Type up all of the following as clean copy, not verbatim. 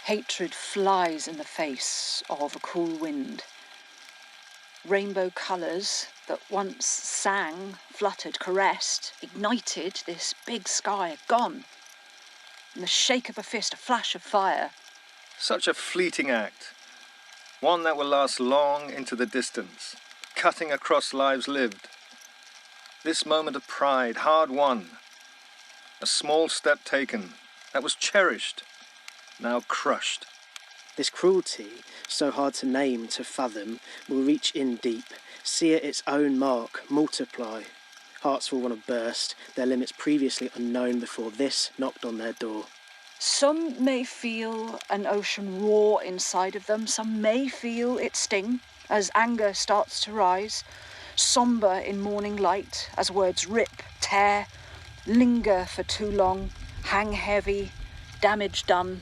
Hatred flies in the face of a cool wind. Rainbow colours that once sang, fluttered, caressed, ignited this big sky are gone. In the shake of a fist, a flash of fire. Such a fleeting act. One that will last long into the distance, cutting across lives lived. This moment of pride, hard won. A small step taken, that was cherished, now crushed. This cruelty, so hard to name, to fathom, will reach in deep, sear its own mark, multiply. Hearts will want to burst, their limits previously unknown before this knocked on their door. Some may feel an ocean roar inside of them. Some may feel it sting as anger starts to rise, sombre in morning light as words rip, tear, linger for too long, hang heavy, damage done.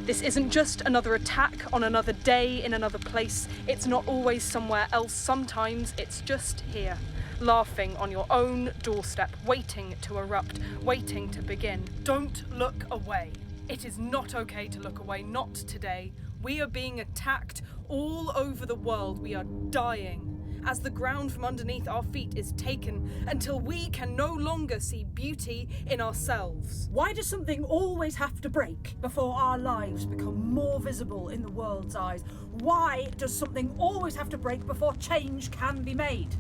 This isn't just another attack on another day in another place. It's not always somewhere else. Sometimes it's just here, laughing on your own doorstep, waiting to erupt, waiting to begin. Don't look away. It is not okay to look away, not today. We are being attacked all over the world. We are dying as the ground from underneath our feet is taken until we can no longer see beauty in ourselves. Why does something always have to break before our lives become more visible in the world's eyes? Why does something always have to break before change can be made?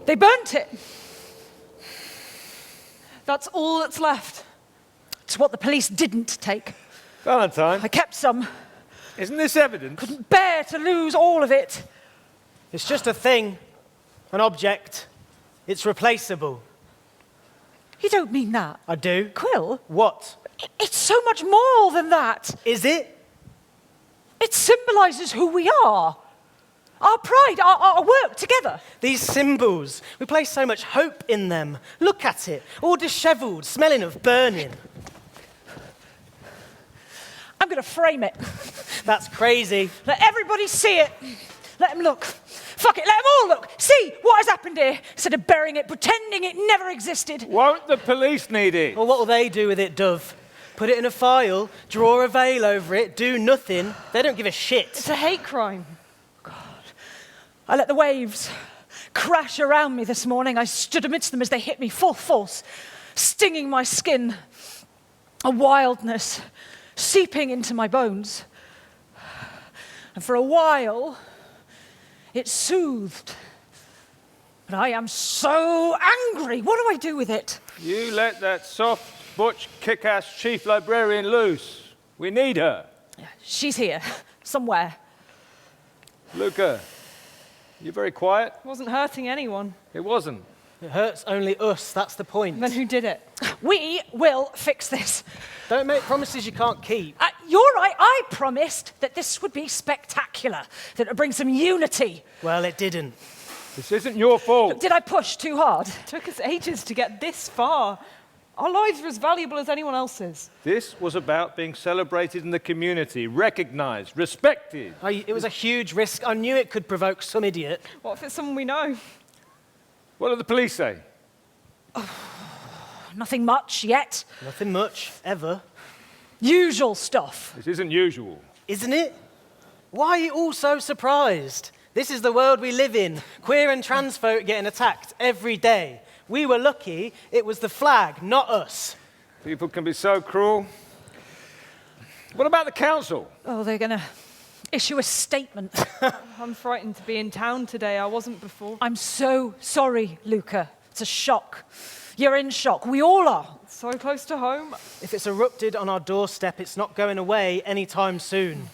They burnt it. That's all that's left. It's what the police didn't take. Valentine, I kept some. isn't this evidence? Couldn't bear to lose all of it. It's just a thing, an object. It's replaceable. You don't mean that. I do. Quill, What? it's so much more than that. Is it? It symbolises who we are. Our pride, our work together. These symbols, we place so much hope in them. Look at it, all dishevelled, smelling of burning. I'm going to frame it. That's crazy. Let everybody see it. Let them look. Fuck it, let them all look. See what has happened here, instead of burying it, pretending it never existed. Won't the police need it? Well, what will they do with it, Dove? Put it in a file, draw a veil over it, do nothing. They don't give a shit. It's a hate crime. I let the waves crash around me this morning. I stood amidst them as they hit me full force, stinging my skin, a wildness seeping into my bones. And for a while, it soothed. But I am so angry. What do I do with it? You let that soft, butch, kick-ass chief librarian loose. We need her. She's here, somewhere. Luca, you're very quiet. It wasn't hurting anyone. It wasn't. It hurts only us, that's the point. Then who did it? We will fix this. Don't make promises you can't keep. You're right, I promised that this would be spectacular, that it would bring some unity. Well, it didn't. This isn't your fault. Did I push too hard? It took us ages to get this far. Our lives are as valuable as anyone else's. This was about being celebrated in the community, recognized, respected. It was a huge risk. I knew it could provoke some idiot. What if it's someone we know? What do the police say? Nothing much yet. Nothing much, ever. Usual stuff. This isn't usual. Isn't it? Why are you all so surprised? This is the world we live in. Queer and trans folk getting attacked every day. We were lucky it was the flag, not us. People can be so cruel. What about the council? Oh, they're going to issue a statement. I'm frightened to be in town today. I wasn't before. I'm so sorry, Luca. It's a shock. You're in shock. We all are. So close to home. If it's erupted on our doorstep, it's not going away anytime soon.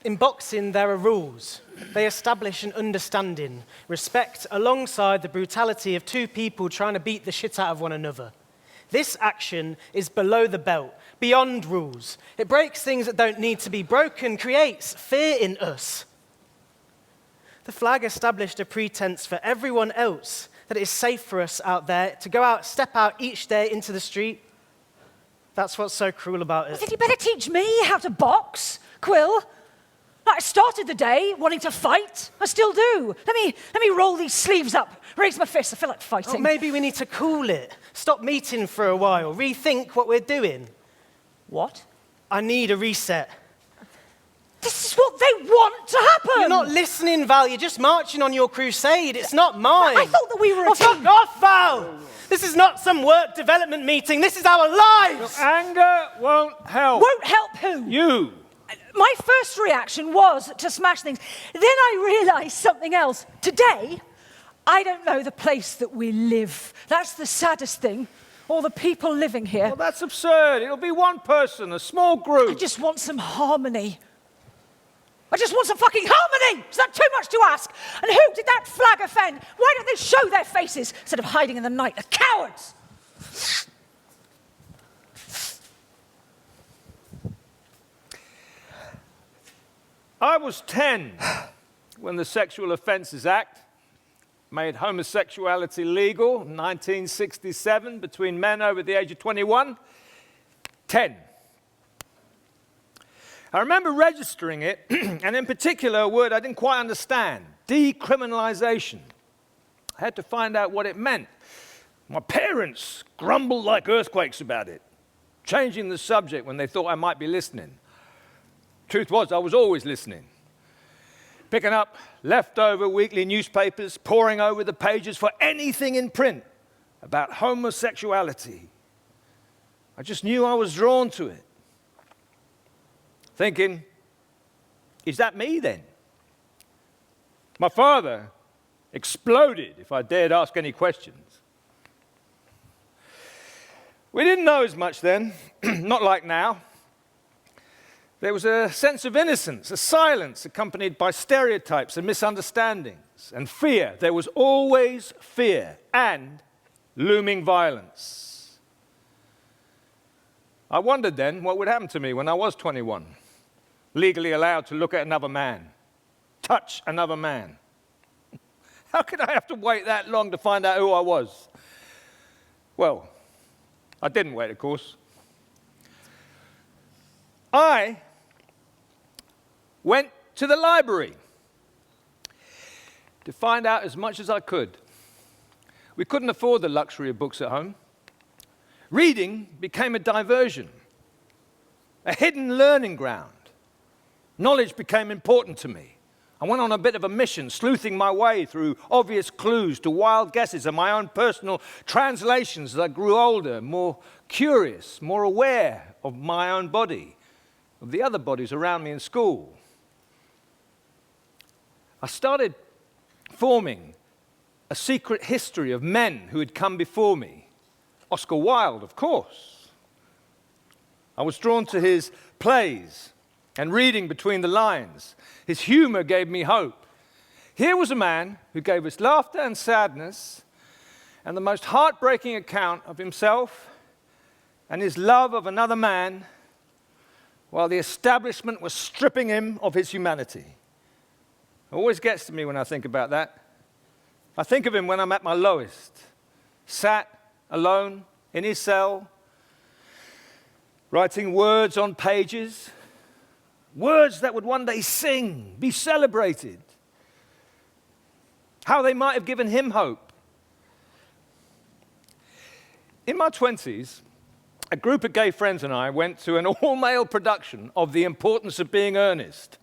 In boxing, there are rules. They establish an understanding, respect alongside the brutality of two people trying to beat the shit out of one another. This action is below the belt, beyond rules. It breaks things that don't need to be broken, creates fear in us. The flag established a pretense for everyone else that it is safe for us out there to go out, step out each day into the street. That's what's so cruel about it. Then you better teach me how to box, Quill. I started the day wanting to fight. I still do. Let me roll these sleeves up, raise my fists. I feel like fighting. Oh, maybe we need to cool it. Stop meeting for a while. Rethink what we're doing. What? I need a reset. This is what they want to happen. You're not listening, Val. You're just marching on your crusade. It's not mine. I thought that we were a fuck team. off, Val! This is not some work development meeting. This is our lives! Anger won't help. Won't help who? You. My first reaction was to smash things. Then I realized something else. Today, I don't know the place that we live. That's the saddest thing. Or the people living here. Well, that's absurd. It'll be one person, a small group. I just want some harmony. I just want some fucking harmony! Is that too much to ask? And who did that flag offend? Why don't they show their faces instead of hiding in the night? They're cowards! I was 10 when the Sexual Offences Act made homosexuality legal in 1967 between men over the age of 21. 10. I remember registering it, and in particular a word I didn't quite understand, decriminalization. I had to find out what it meant. My parents grumbled like earthquakes about it, changing the subject when they thought I might be listening. Truth was, I was always listening. Picking up leftover weekly newspapers, poring over the pages for anything in print about homosexuality. I just knew I was drawn to it. Thinking, is that me then? My father exploded if I dared ask any questions. We didn't know as much then, not like now. There was a sense of innocence, a silence accompanied by stereotypes and misunderstandings, and fear. There was always fear and looming violence. I wondered then what would happen to me when I was 21, legally allowed to look at another man, touch another man. How could I have to wait that long to find out who I was? Well, I didn't wait, of course. I went to the library to find out as much as I could. We couldn't afford the luxury of books at home. Reading became a diversion, a hidden learning ground. Knowledge became important to me. I went on a bit of a mission, sleuthing my way through obvious clues to wild guesses and my own personal translations as I grew older, more curious, more aware of my own body, of the other bodies around me in school. I started forming a secret history of men who had come before me. Oscar Wilde, of course. I was drawn to his plays and reading between the lines. His humor gave me hope. Here was a man who gave us laughter and sadness and the most heartbreaking account of himself and his love of another man while the establishment was stripping him of his humanity. It always gets to me when I think about that. I think of him when I'm at my lowest, sat alone in his cell, writing words on pages, words that would one day sing, be celebrated. How they might have given him hope. In my 20s, a group of gay friends and I went to an all-male production of The Importance of Being Earnest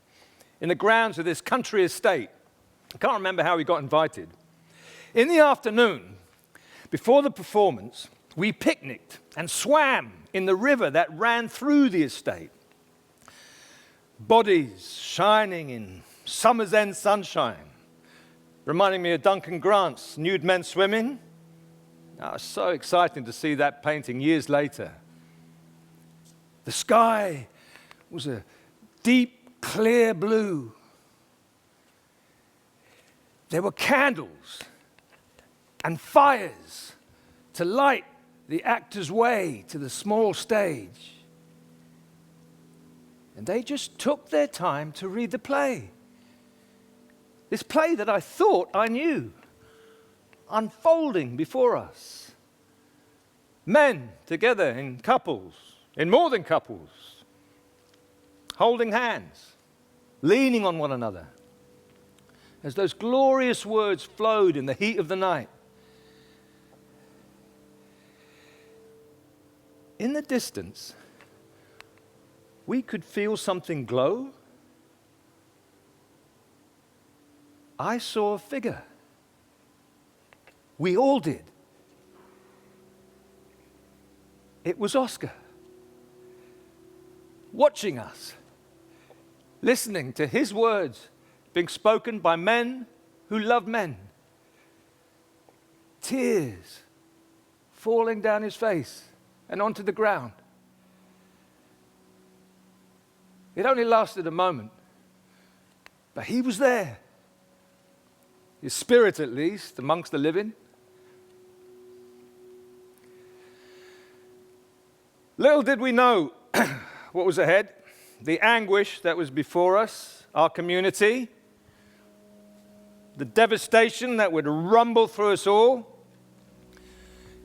in the grounds of this country estate. I can't remember how we got invited. In the afternoon, before the performance, we picnicked and swam in the river that ran through the estate. Bodies shining in summer's end sunshine, reminding me of Duncan Grant's Nude Men Swimming. Oh, it was so exciting to see that painting years later. The sky was a deep, clear blue. There were candles and fires to light the actor's way to the small stage. And they just took their time to read the play. This play that I thought I knew, unfolding before us. Men together in couples, in more than couples, holding hands, leaning on one another, as those glorious words flowed in the heat of the night. In the distance, we could feel something glow. I saw a figure. We all did. It was Oscar, watching us, listening to his words being spoken by men who love men. Tears falling down his face and onto the ground. It only lasted a moment, but he was there. His spirit, at least, amongst the living. Little did we know what was ahead, the anguish that was before us, our community, the devastation that would rumble through us all,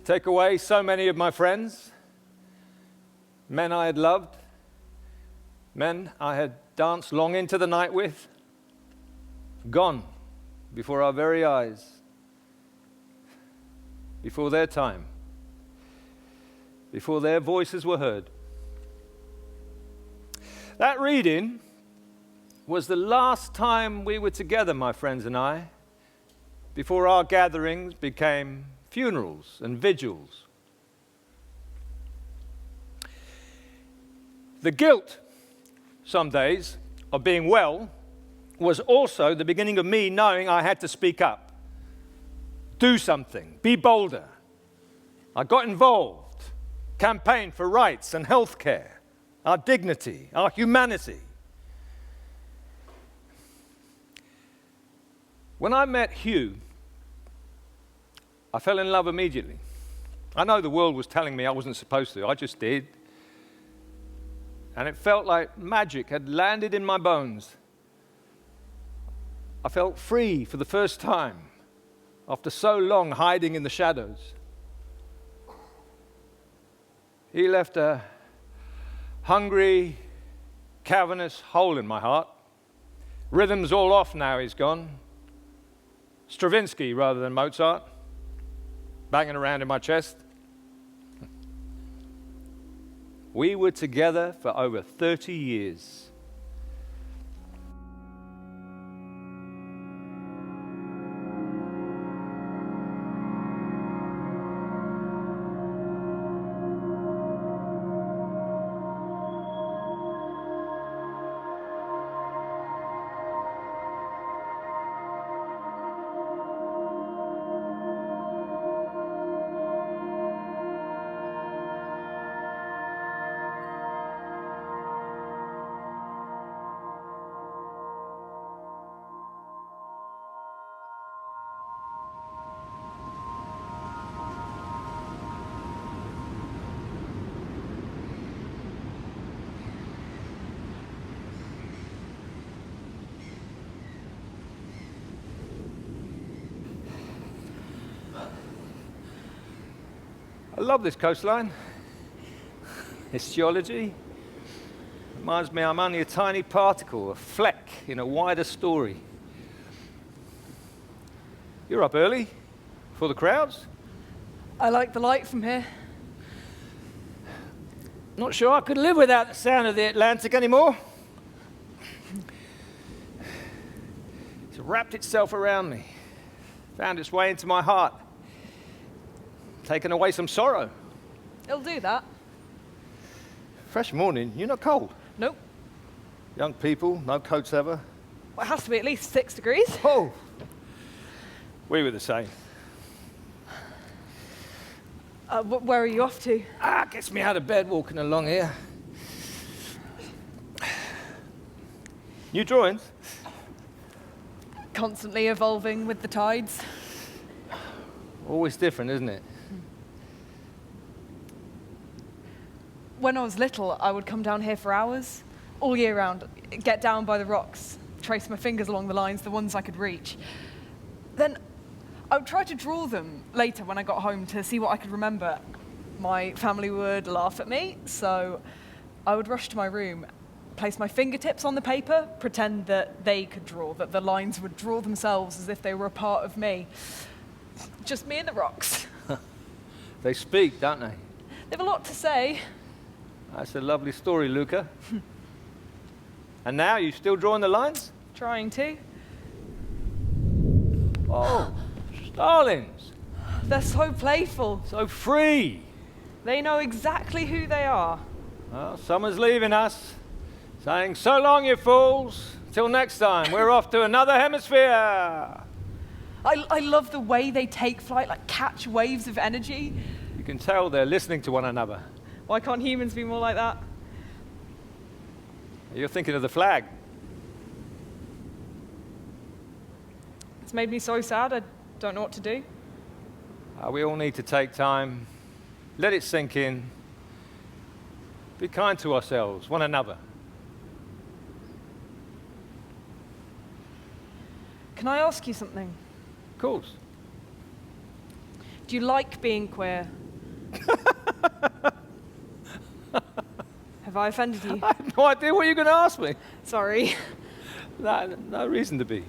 take away so many of my friends, men I had loved, men I had danced long into the night with, gone before our very eyes, before their time, before their voices were heard. That reading was the last time we were together, my friends and I, before our gatherings became funerals and vigils. The guilt, some days, of being well was also the beginning of me knowing I had to speak up, do something, be bolder. I got involved, campaigned for rights and health care, our dignity, our humanity. When I met Hugh, I fell in love immediately. I know the world was telling me I wasn't supposed to, I just did. And it felt like magic had landed in my bones. I felt free for the first time after so long hiding in the shadows. He left a hungry, cavernous hole in my heart. Rhythm's all off now he's gone. Stravinsky rather than Mozart, banging around in my chest. We were together for over 30 years. I love this coastline. Its geology reminds me I'm only a tiny particle, a fleck in a wider story. You're up early for the crowds? I like the light from here. Not sure I could live without the sound of the Atlantic anymore. It's wrapped itself around me, found its way into my heart, taken away some sorrow. It'll do that. Fresh morning, you're not cold. Nope. Young people, no coats ever. Well, it has to be at least 6 degrees. Oh, we were the same. Where are you off to? Gets me out of bed walking along here. New drawings? Constantly evolving with the tides. Always different, isn't it? When I was little, I would come down here for hours, all year round, get down by the rocks, trace my fingers along the lines, the ones I could reach. Then I would try to draw them later when I got home to see what I could remember. My family would laugh at me, so I would rush to my room, place my fingertips on the paper, pretend that they could draw, that the lines would draw themselves as if they were a part of me. Just me and the rocks. They speak, don't they? They have a lot to say. That's a lovely story, Luca. And now, you still drawing the lines? Trying to. Oh, starlings. They're so playful. So free. They know exactly who they are. Well, summer's leaving us, saying, so long, you fools. Till next time, we're off to another hemisphere. I love the way they take flight, like catch waves of energy. You can tell they're listening to one another. Why can't humans be more like that? You're thinking of the flag. It's made me so sad, I don't know what to do. We all need to take time, let it sink in, be kind to ourselves, one another. Can I ask you something? Of course. Do you like being queer? Have I offended you? I have no idea what you're going to ask me. Sorry. No reason to be.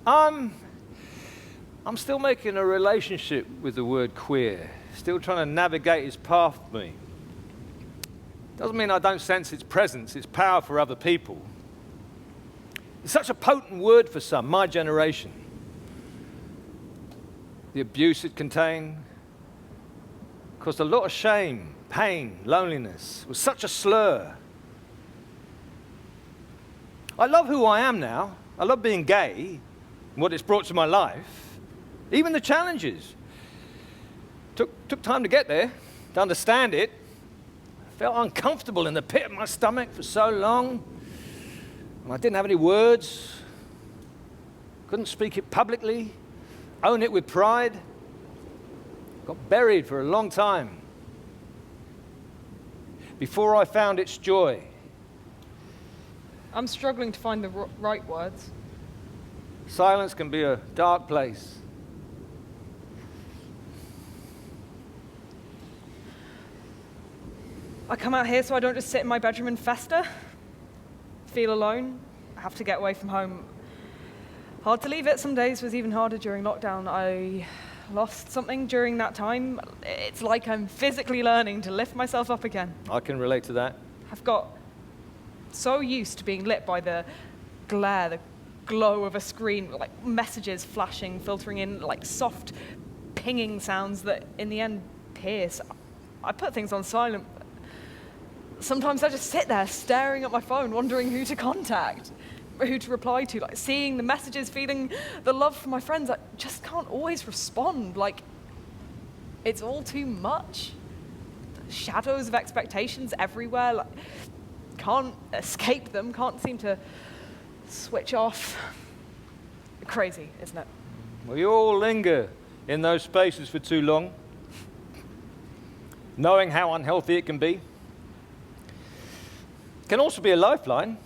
I'm still making a relationship with the word queer, still trying to navigate its path with me. Doesn't mean I don't sense its presence, its power for other people. It's such a potent word for some, my generation. The abuse it contained caused a lot of shame, pain, loneliness. It was such a slur. I love who I am now. I love being gay and what it's brought to my life. Even the challenges. Took time to get there, to understand it. I felt uncomfortable in the pit of my stomach for so long. And I didn't have any words. Couldn't speak it publicly, own it with pride. Got buried for a long time before I found its joy. I'm struggling to find the right words. Silence can be a dark place. I come out here so I don't just sit in my bedroom and fester, feel alone, have to get away from home. Hard to leave it. Some days was even harder during lockdown. I lost something during that time. It's like I'm physically learning to lift myself up again. I can relate to that. I've got so used to being lit by the glare, the glow of a screen, like messages flashing, filtering in, like soft pinging sounds that in the end pierce. I put things on silent. Sometimes I just sit there staring at my phone, wondering who to contact, who to reply to, like seeing the messages, feeling the love from my friends. I just can't always respond, like it's all too much. The shadows of expectations everywhere, like can't escape them, can't seem to switch off. Crazy, isn't it? Well, you all linger in those spaces for too long, knowing how unhealthy it can be. It can also be a lifeline.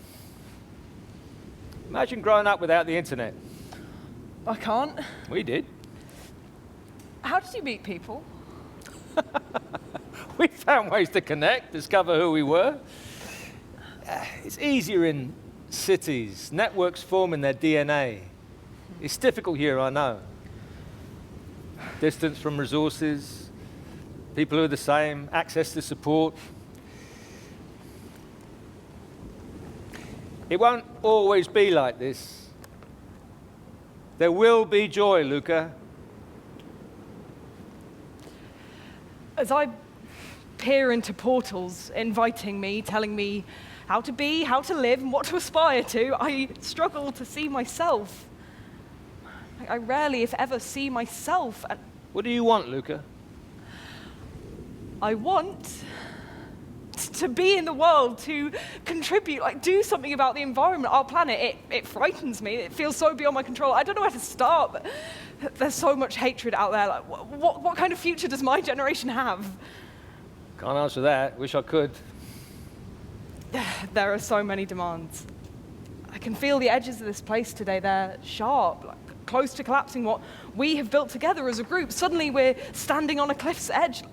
Imagine growing up without the internet. I can't. We did. How did you meet people? We found ways to connect, discover who we were. It's easier in cities. Networks form in their DNA. It's difficult here, I know. Distance from resources, people who are the same, access to support. It won't always be like this. There will be joy, Luca. As I peer into portals, inviting me, telling me how to be, how to live, and what to aspire to, I struggle to see myself. I rarely, if ever, see myself. And What do you want, Luca? I want to be in the world, to contribute, like do something about the environment, our planet. It frightens me. It feels so beyond my control. I don't know where to start, but there's so much hatred out there. Like, what kind of future does my generation have? Can't answer that. Wish I could. There are so many demands. I can feel the edges of this place today. They're sharp, like close to collapsing what we have built together as a group. Suddenly we're standing on a cliff's edge.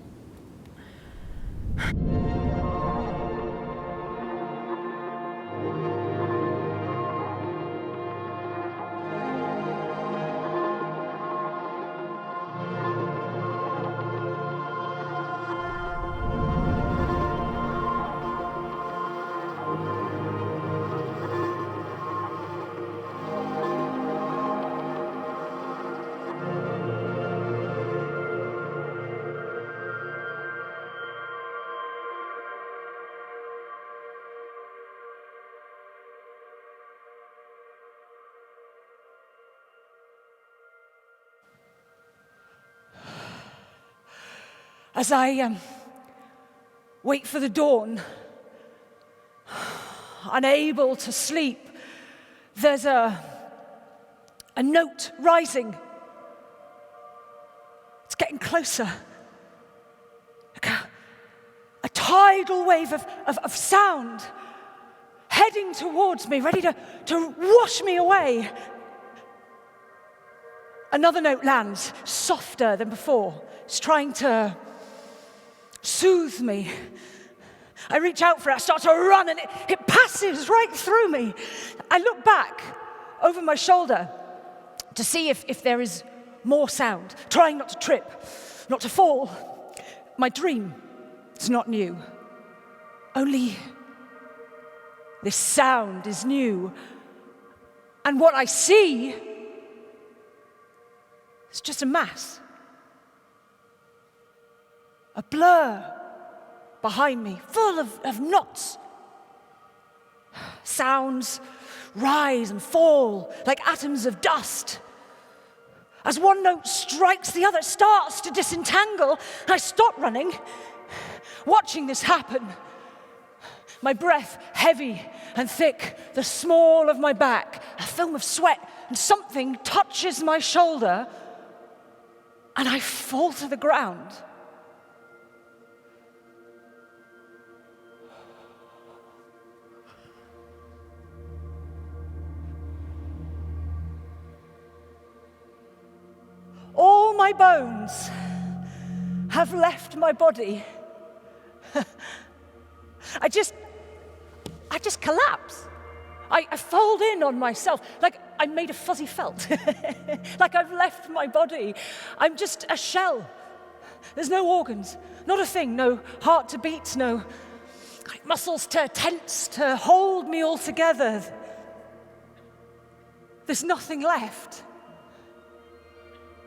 As I wait for the dawn, unable to sleep, there's a note rising. It's getting closer. Like a tidal wave of sound heading towards me, ready to wash me away. Another note lands, softer than before. It's trying to soothe me. I reach out for it, I start to run, and it passes right through me. I look back over my shoulder to see if there is more sound, trying not to trip, not to fall. My dream is not new. Only this sound is new. And what I see is just a mass. A blur behind me, full of knots. Sounds rise and fall like atoms of dust. As one note strikes the other, it starts to disentangle. I stop running, watching this happen. My breath heavy and thick, the small of my back, a film of sweat, and something touches my shoulder, and I fall to the ground. All my bones have left my body. I just collapse. I fold in on myself, like I'm made of fuzzy felt. Like I've left my body. I'm just a shell. There's no organs, not a thing, no heart to beat, no muscles to tense, to hold me all together. There's nothing left.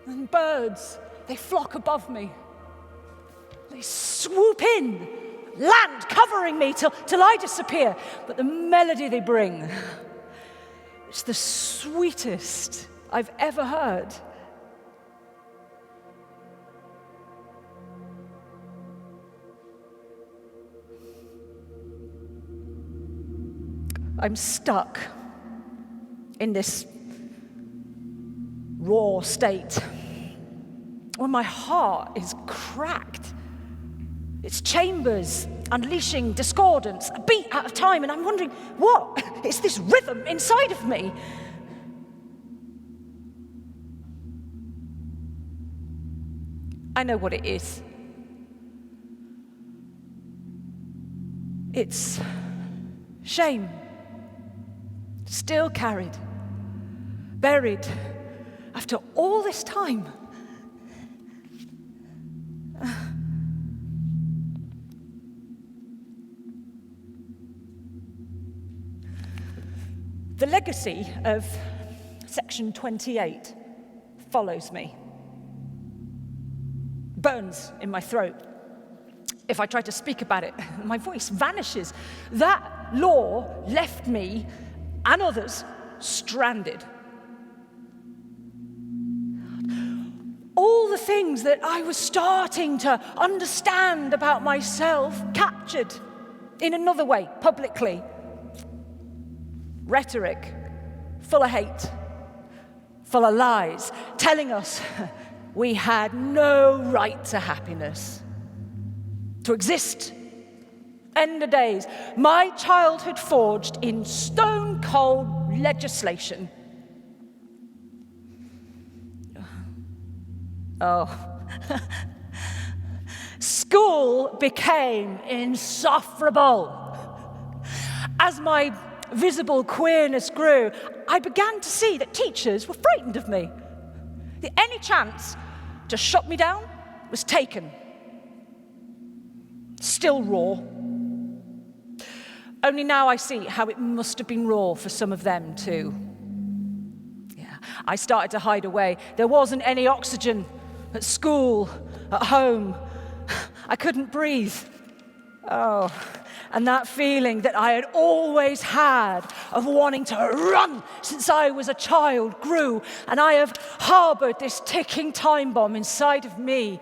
And birds, they flock above me. They swoop in, land covering me till I disappear. But the melody they bring, it's the sweetest I've ever heard. I'm stuck in this raw state when my heart is cracked. Its chambers unleashing discordance, a beat at a time, and I'm wondering, what? It's this rhythm inside of me. I know what it is. It's shame, still carried, buried, after all this time. The legacy of Section 28 follows me. Burns in my throat. If I try to speak about it, my voice vanishes. That law left me and others stranded. All the things that I was starting to understand about myself captured in another way, publicly. Rhetoric, full of hate, full of lies, telling us we had no right to happiness. to exist. End of days. My childhood forged in stone-cold legislation. Oh. School became insufferable. As my visible queerness grew, I began to see that teachers were frightened of me. Any chance to shut me down was taken. Still raw. Only now I see how it must have been raw for some of them too. Yeah, I started to hide away. There wasn't any oxygen at school, at home. I couldn't breathe. Oh, and that feeling that I had always had of wanting to run since I was a child grew, and I have harbored this ticking time bomb inside of me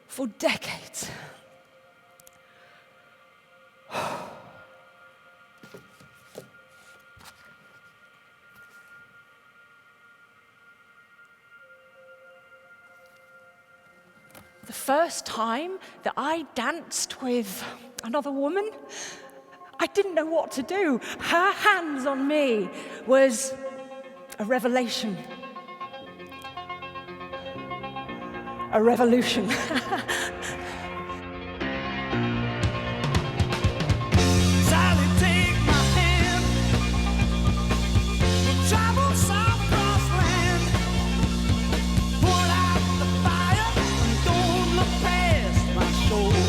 for decades. The first time that I danced with another woman, I didn't know what to do. Her hands on me was a revelation. A revolution. Sally, take my hand. We'll travel south across land. Put out the fire and don't look past my shoulder.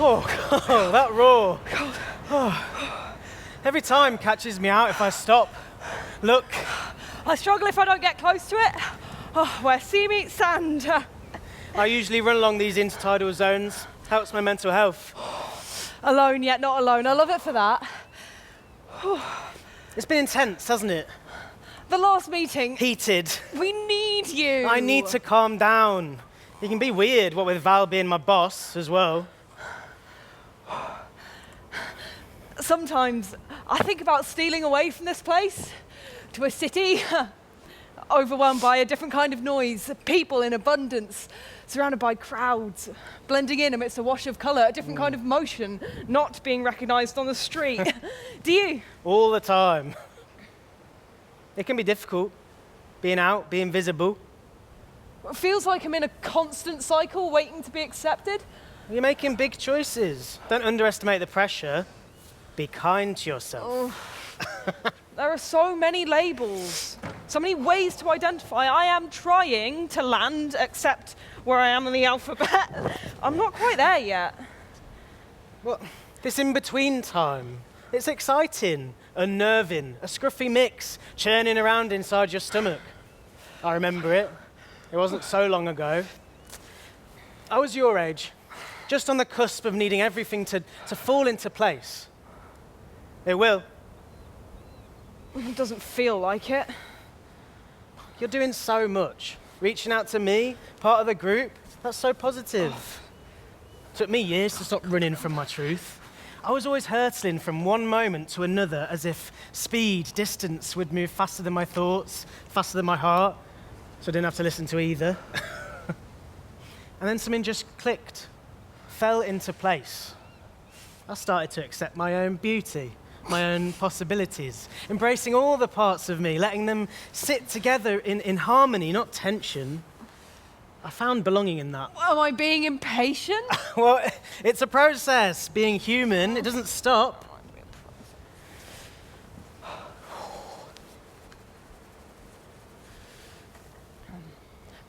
Oh, God, that roar. Oh. Every time catches me out if I stop. Look. I struggle if I don't get close to it. Oh, where sea meets sand. I usually run along these intertidal zones. Helps my mental health. Alone yet not alone. I love it for that. It's been intense, hasn't it? The last meeting. Heated. We need you. I need to calm down. You can be weird, what with Val being my boss as well. Sometimes I think about stealing away from this place to a city, overwhelmed by a different kind of noise, people in abundance, surrounded by crowds, blending in amidst a wash of colour, a different kind of motion, not being recognised on the street. Do you? All the time. It can be difficult, being out, being visible. It feels like I'm in a constant cycle waiting to be accepted. You're making big choices. Don't underestimate the pressure. Be kind to yourself. There are so many labels, so many ways to identify. I am trying to land, except where I am in the alphabet. I'm not quite there yet. Well, this in-between time, it's exciting, unnerving, a scruffy mix churning around inside your stomach. I remember it. It wasn't so long ago. I was your age, just on the cusp of needing everything to fall into place. It will. It doesn't feel like it. You're doing so much. Reaching out to me, part of the group, that's so positive. Took me years to stop running from my truth. I was always hurtling from one moment to another as if speed, distance would move faster than my thoughts, faster than my heart, so I didn't have to listen to either. And then something just clicked, fell into place. I started to accept my own beauty, my own possibilities, embracing all the parts of me, letting them sit together in harmony, not tension. I found belonging in that. Am I being impatient? Well, it's a process. Being human, it doesn't stop.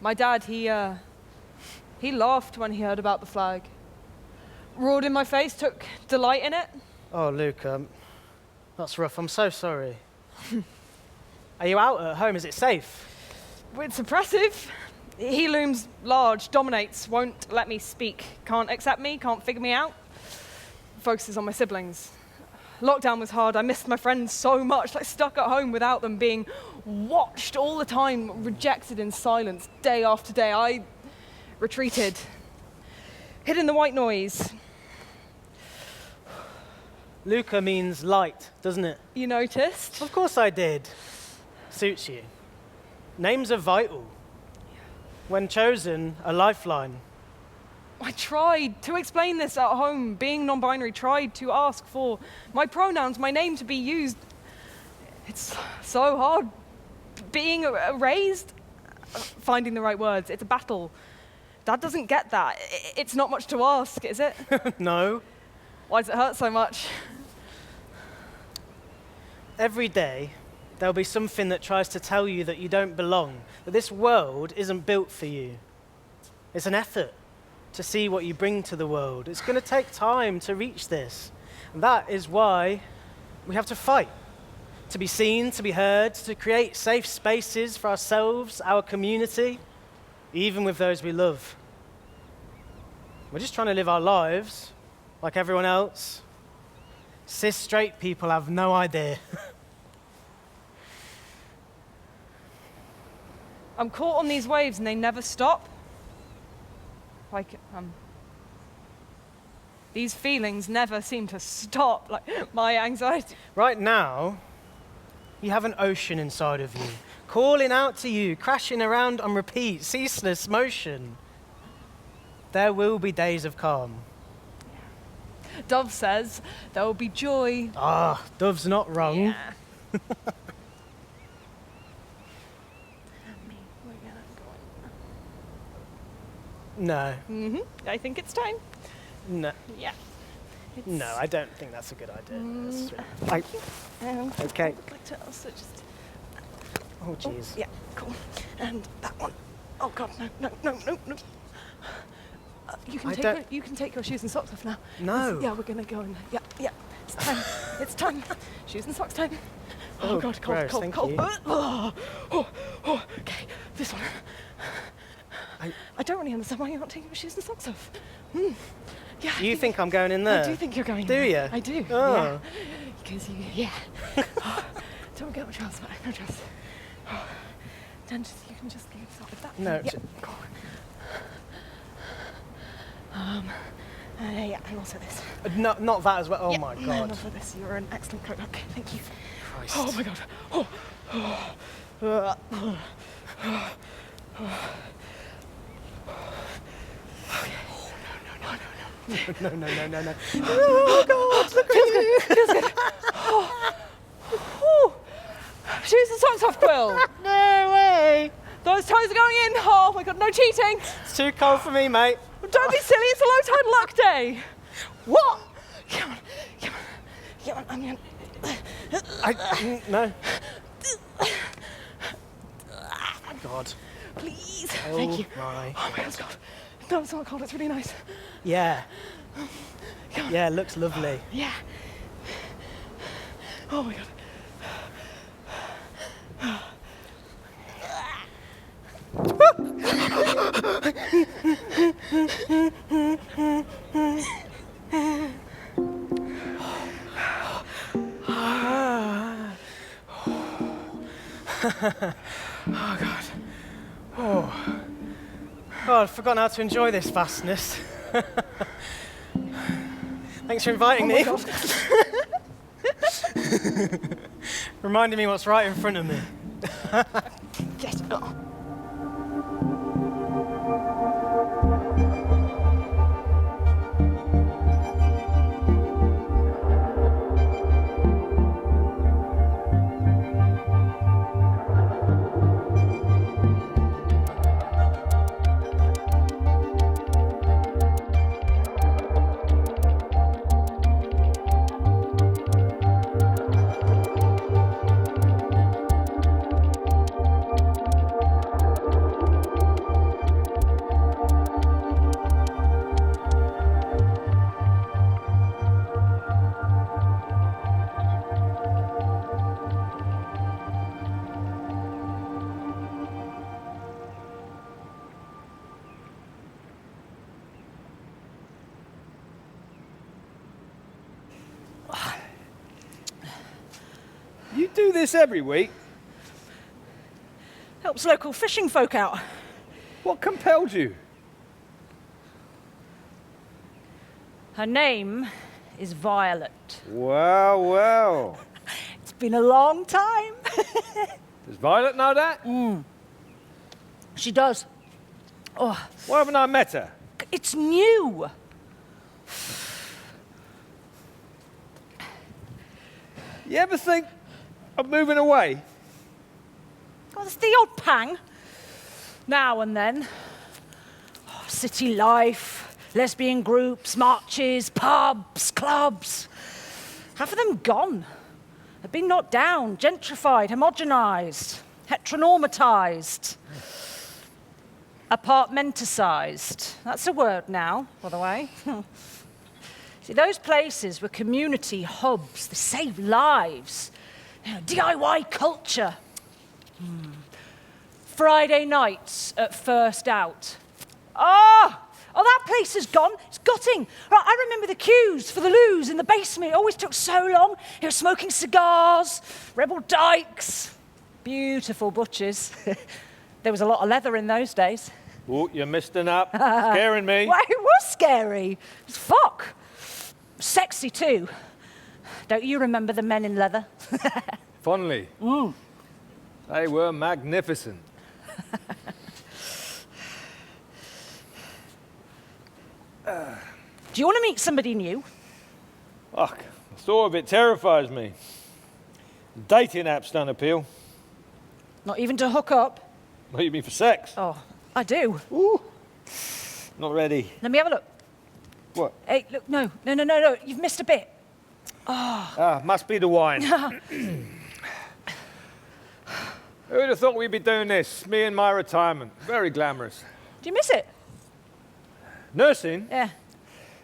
My dad, he laughed when he heard about the flag. Roared in my face, took delight in it. Oh, Luke, that's rough. I'm so sorry. Are you out at home? Is it safe? It's oppressive. He looms large, dominates, won't let me speak, can't accept me, can't figure me out. Focuses on my siblings. Lockdown was hard. I missed my friends so much, like stuck at home without them, being watched all the time, rejected in silence, day after day. I retreated, hid in the white noise. Luca means light, doesn't it? You noticed? Of course I did. Suits you. Names are vital. When chosen, a lifeline. I tried to explain this at home, being non-binary, tried to ask for my pronouns, my name to be used. It's so hard being raised, finding the right words. It's a battle. Dad doesn't get that. It's not much to ask, is it? No. Why does it hurt so much? Every day, there'll be something that tries to tell you that you don't belong, that this world isn't built for you. It's an effort to see what you bring to the world. It's going to take time to reach this. And that is why we have to fight. To be seen, to be heard, to create safe spaces for ourselves, our community, even with those we love. We're just trying to live our lives like everyone else. Cis straight people have no idea. I'm caught on these waves and they never stop. These feelings never seem to stop, like my anxiety. Right now, you have an ocean inside of you, calling out to you, crashing around on repeat, ceaseless motion. There will be days of calm. Dove says there will be joy. Ah, Dove's not wrong. Yeah. No, I think it's time. no, Yeah. no, I don't think that's a good idea. And Okay. I'd like to also just. Oh, jeez. Yeah, cool. And that one. Oh God, no. You can take your shoes and socks off now. No. Yeah, we're gonna go in. Yeah. It's time. It's time. Shoes and socks time. Oh God, cold, gross, cold, thank cold. you. Okay, this one. I don't really understand why you're not taking your shoes and socks off. Yeah. You think I'm going in there? I do think you're going. Do in. you? I do. Oh. Yeah. Because you. Don't get my trousers back. No trousers. Dan, you can just leave this off with that. No, Yeah. Cool. Yeah, and also this. Not that as well. Oh Yeah, my And God. also this. You're an excellent coat. Okay, thank you. Christ. Oh my God. No. Oh God, look at you. Feels good. Shoes and socks off, Quill. No way. Those toes are going in. Oh my God, no cheating. It's too cold for me, mate. Don't be silly. It's a low tide luck day. What? Come on. I'm gonna. No. God. Please. Oh, Thank you. my. Oh my God, it's cold. No, it's not cold. It's really nice. Yeah. Yeah, it looks lovely. Yeah. Oh my God. Oh, God. Oh. God, I've forgotten how to enjoy this vastness. Thanks for inviting me. Reminding me what's right in front of me. Yes. You do this every week. Helps local fishing folk out. What compelled you? Her name is Violet. Well, well. It's been a long time. Does Violet know that? She does. Oh, Why haven't I met her? it's new. You ever think of moving away? Oh, there's the odd pang. Now and then. Oh, city life, lesbian groups, marches, pubs, clubs. Half of them gone. They've been knocked down, gentrified, homogenised, heteronormatised, apartmenticiised. That's a word now, by the way. See, those places were community hubs. They saved lives. You know, DIY culture. Friday nights at First Out. Oh, that place is gone. It's gutting. Right, I remember the queues for the loos in the basement. It always took so long. You know, smoking cigars, rebel dykes, beautiful butchers. There was a lot of leather in those days. Oh, you're misting up. Scaring me. Well, it was scary. It was fuck. Sexy too. Don't you remember the men in leather? Fondly. They were magnificent. Do you want to meet somebody new? Oh, the thought of it terrifies me. Dating apps don't appeal. Not even to hook up? What, you mean for sex? Oh, I do. Ooh. Not ready. Let me have a look. What? Hey, look, no. You've missed a bit. Ah, must be the wine. Who would have thought we'd be doing this? Me and my retirement. Very glamorous. Do you miss it? Nursing? Yeah.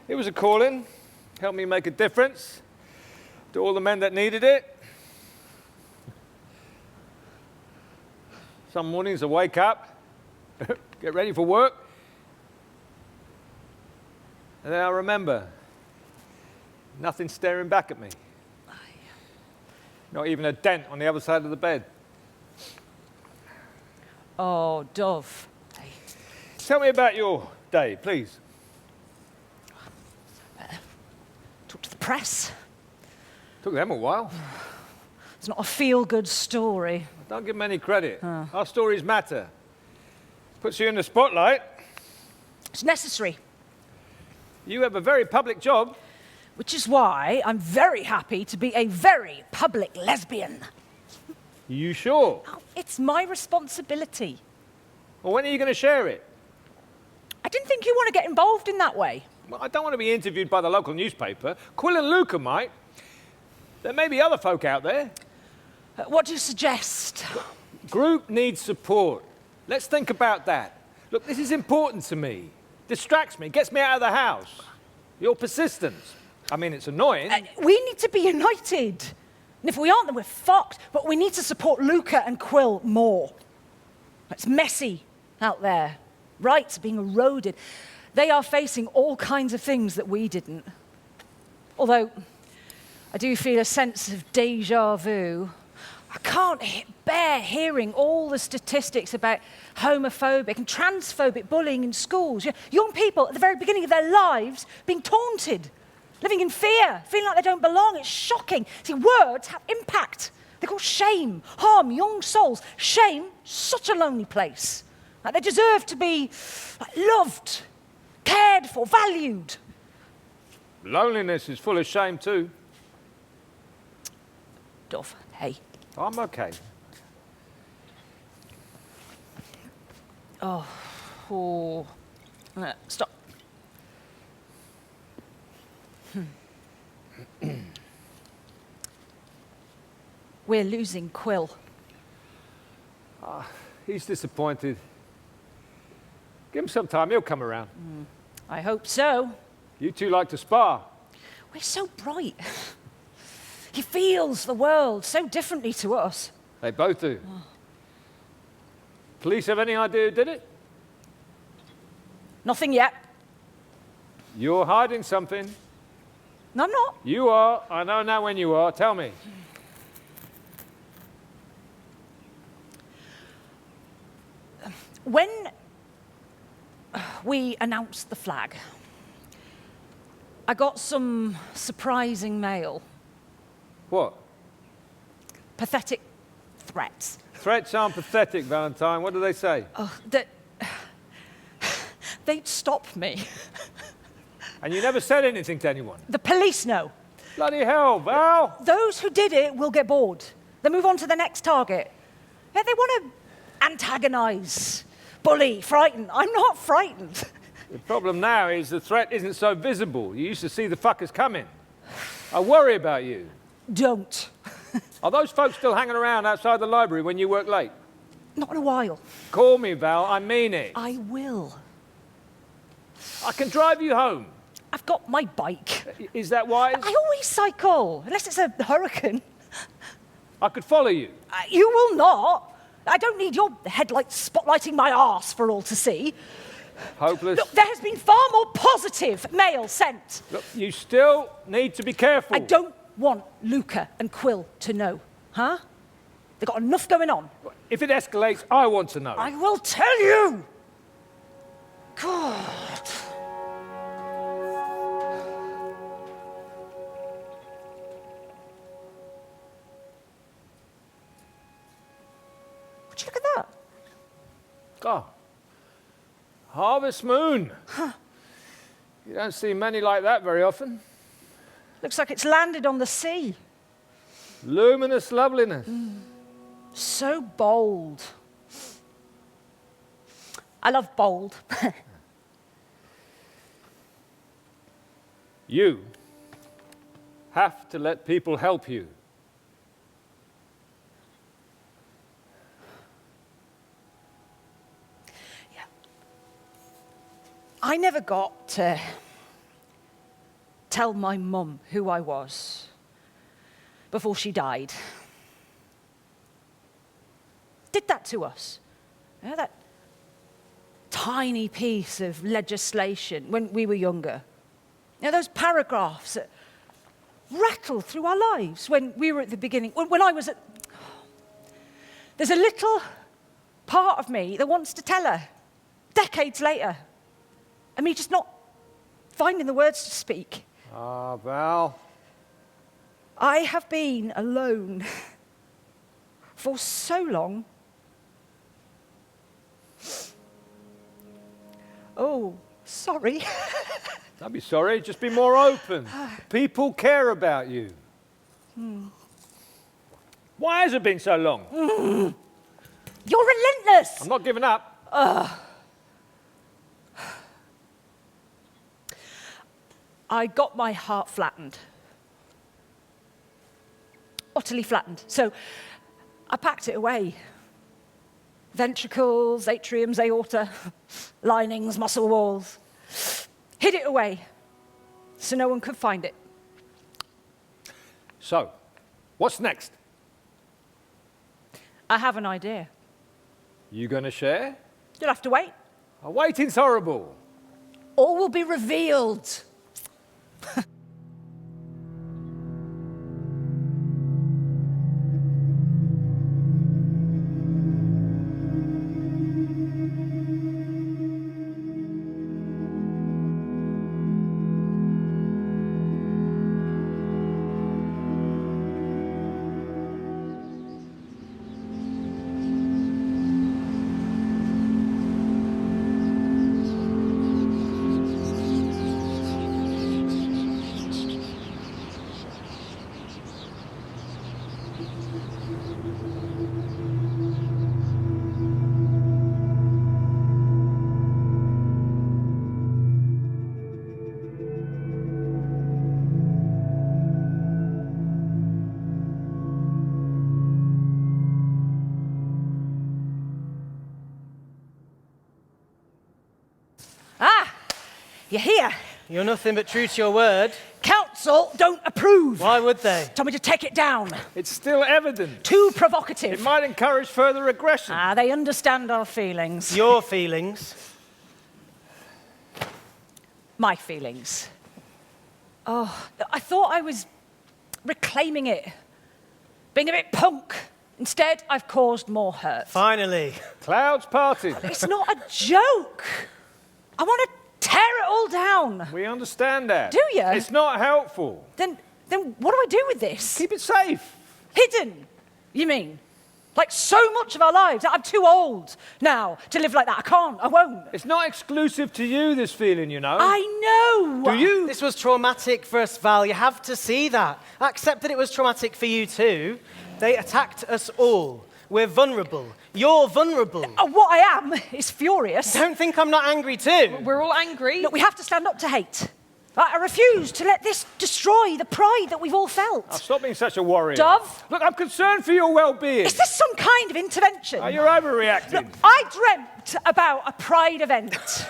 It was a calling. Helped me make a difference to all the men that needed it. Some mornings I wake up, get ready for work, and then I remember nothing staring back at me. Not even a dent on the other side of the bed. Oh, Dove. Tell me about your day, please. Talk to the press. Took them a while. It's not a feel-good story. Don't give them any credit. Our stories matter. Puts you in the spotlight. It's necessary. You have a very public job. Which is why I'm very happy to be a very public lesbian. You sure? Oh, it's my responsibility. Well, when are you going to share it? I didn't think you want to get involved in that way. Well, I don't want to be interviewed by the local newspaper. Quill and Luca might. There may be other folk out there. What do you suggest? Group needs support. Let's think about that. Look, this is important to me. Distracts me, gets me out of the house. Your persistence. I mean, it's annoying. We need to be united. And if we aren't, then we're fucked. But we need to support Luca and Quill more. It's messy out there. Rights are being eroded. They are facing all kinds of things that we didn't. Although, I do feel a sense of déjà vu. I can't bear hearing all the statistics about homophobic and transphobic bullying in schools. You know, young people at the very beginning of their lives being taunted, living in fear, feeling like they don't belong. It's shocking. See, words have impact. They cause shame, harm young souls. Shame, such a lonely place. Like they deserve to be loved, cared for, valued. Loneliness is full of shame too. Dove, hey. I'm okay. Oh. Stop. We're losing Quill. He's disappointed. Give him some time, he'll come around. I hope so. You two like to spar. We're so bright. He feels the world so differently to us. They both do. Police have any idea who did it? Nothing yet. You're hiding something. No, I'm not. You are. I know now when you are. Tell me. When we announced the flag, I got some surprising mail. What? Pathetic threats. Threats aren't pathetic, Valentine. What do they say? That they'd stop me. And you never said anything to anyone? The police know. Bloody hell, Val! Those who did it will get bored. They move on to the next target. Yeah, they want to antagonise, bully, frighten. I'm not frightened. The problem now is the threat isn't so visible. You used to see the fuckers coming. I worry about you. Don't. Are those folks still hanging around outside the library when you work late? Not in a while. Call me, Val. I mean it. I will. I can drive you home. I've got my bike. Is that wise? I always cycle, unless it's a hurricane. I could follow you. You will not. I don't need your headlights spotlighting my arse for all to see. Hopeless. Look, there has been far more positive mail sent. Look, you still need to be careful. I don't want Luca and Quill to know, huh? They've got enough going on. If it escalates, I want to know. I will tell you! God. Would you look at that? God. Harvest moon. You don't see many like that very often. Looks like it's landed on the sea. Luminous loveliness. So bold. I love bold. You have to let people help you. I never got to tell my mum who I was before she died. Did that to us. You know, that tiny piece of legislation when we were younger. You know, those paragraphs that rattled through our lives when we were at the beginning. When I was at... There's a little part of me that wants to tell her, decades later. And me just not finding the words to speak. Ah, Val. I have been alone for so long. Oh, sorry. Don't be sorry, just be more open. People care about you. Why has it been so long? You're relentless. I'm not giving up. I got my heart flattened. Utterly flattened. So I packed it away. Ventricles, atriums, aorta, linings, muscle walls. Hid it away so no one could find it. So, what's next? I have an idea. You gonna share? You'll have to wait. Waiting's horrible. All will be revealed. You're here. You're nothing but true to your word. Council don't approve. Why would they? Told me to take it down. It's still evident. Too It provocative. might encourage further aggression. They understand our feelings. Your feelings. My feelings. Oh, I thought I was reclaiming it. Being a bit punk. Instead, I've caused more hurt. Finally. Clouds parted. It's not a joke. I want to tear it all down. We understand that. Do you? It's not helpful. Then what do I do with this? Keep it safe. Hidden, you mean? Like so much of our lives. I'm too old now to live like that. I can't, I won't. It's not exclusive to you, this feeling, you know. I know. Do you? This was traumatic for us, Val. You have to see that. Accept that it was traumatic for you too. They attacked us all. We're vulnerable. You're vulnerable. What I am is furious. Don't think I'm not angry too. We're all angry. Look, we have to stand up to hate. I refuse to let this destroy the pride that we've all felt. Oh, stop being such a warrior. Dove? Look, I'm concerned for your well-being. Is this some kind of intervention? Oh, you're overreacting. Look, I dreamt about a pride event.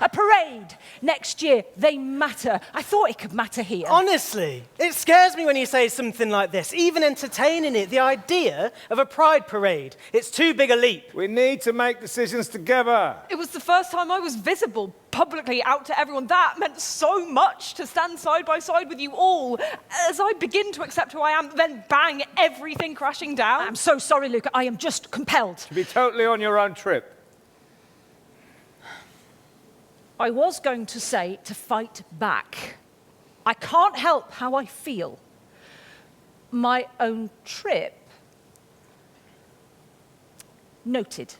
A parade next year. They matter. I thought it could matter here. Honestly, it scares me when you say something like this. Even entertaining it, the idea of a pride parade, it's too big a leap. We need to make decisions together. It was the first time I was visible publicly out to everyone. That meant so much to stand side by side with you all. As I begin to accept who I am, then bang, everything crashing down. I'm so sorry, Luca. I am just compelled. To be totally on your own trip. I was going to say to fight back. I can't help how I feel. My own trip. Noted.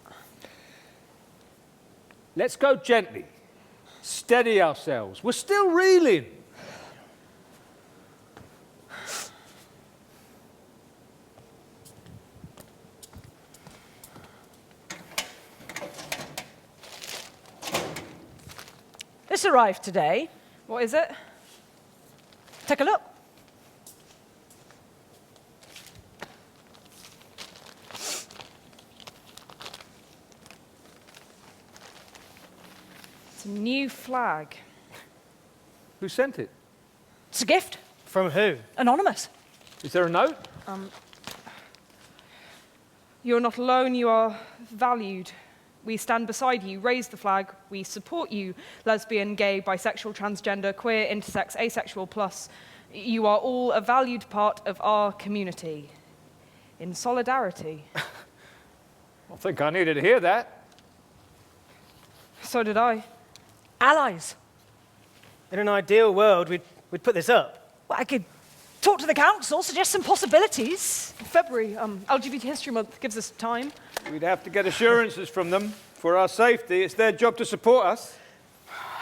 Let's go gently. Steady ourselves. We're still reeling. This arrived today. What is it? Take a look. It's a new flag. Who sent it? It's a gift. From who? Anonymous. Is there a note? You're not alone, you are valued. We stand beside you, raise the flag, we support you, lesbian, gay, bisexual, transgender, queer, intersex, asexual, plus. You are all a valued part of our community. In solidarity. I think I needed to hear that. So did I. Allies. In an ideal world, we'd put this up. Well, I could talk to the council, suggest some possibilities. February, LGBT History Month gives us time. We'd have to get assurances from them for our safety. It's their job to support us.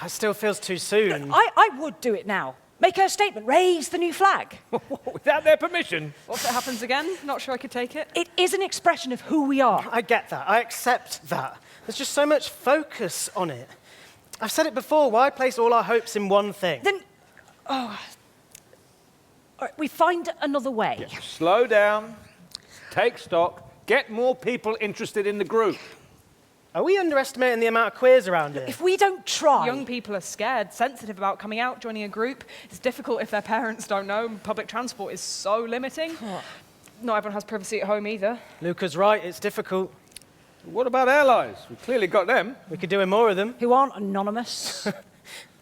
It still feels too soon. I would do it now. Make a statement, raise the new flag. Without their permission. What if it happens again? Not sure I could take it. It is an expression of who we are. I get that. I accept that. There's just so much focus on it. I've said it before. Why place all our hopes in one thing? Then, all right, we find another way. Slow down, take stock, get more people interested in the group. Are we underestimating the amount of queers around here? If we don't try... Young people are scared, sensitive about coming out, joining a group. It's difficult if their parents don't know. Public transport is so limiting. Not everyone has privacy at home either. Luca's right. It's difficult. What about allies? We've clearly got them. We could do with more of them. Who aren't anonymous.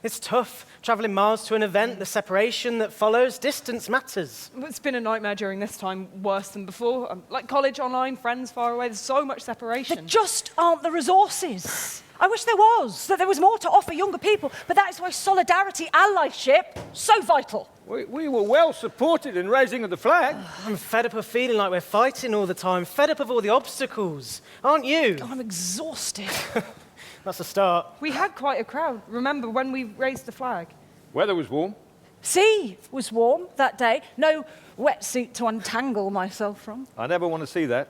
It's tough. Travelling miles to an event, the separation that follows, distance matters. It's been a nightmare during this time, worse than before. Like college online, friends far away, there's so much There separation. just aren't the resources. I wish there was, that there was more to offer younger people, but that is why solidarity, allyship, so vital. We were well supported in raising of the flag. I'm fed up of feeling like we're fighting all the time, fed up of all the obstacles. Aren't you? I'm exhausted. That's a start. We had quite a crowd. Remember when we raised the flag? Weather was warm. Sea was warm that day. No wetsuit to untangle myself from. I never want to see that.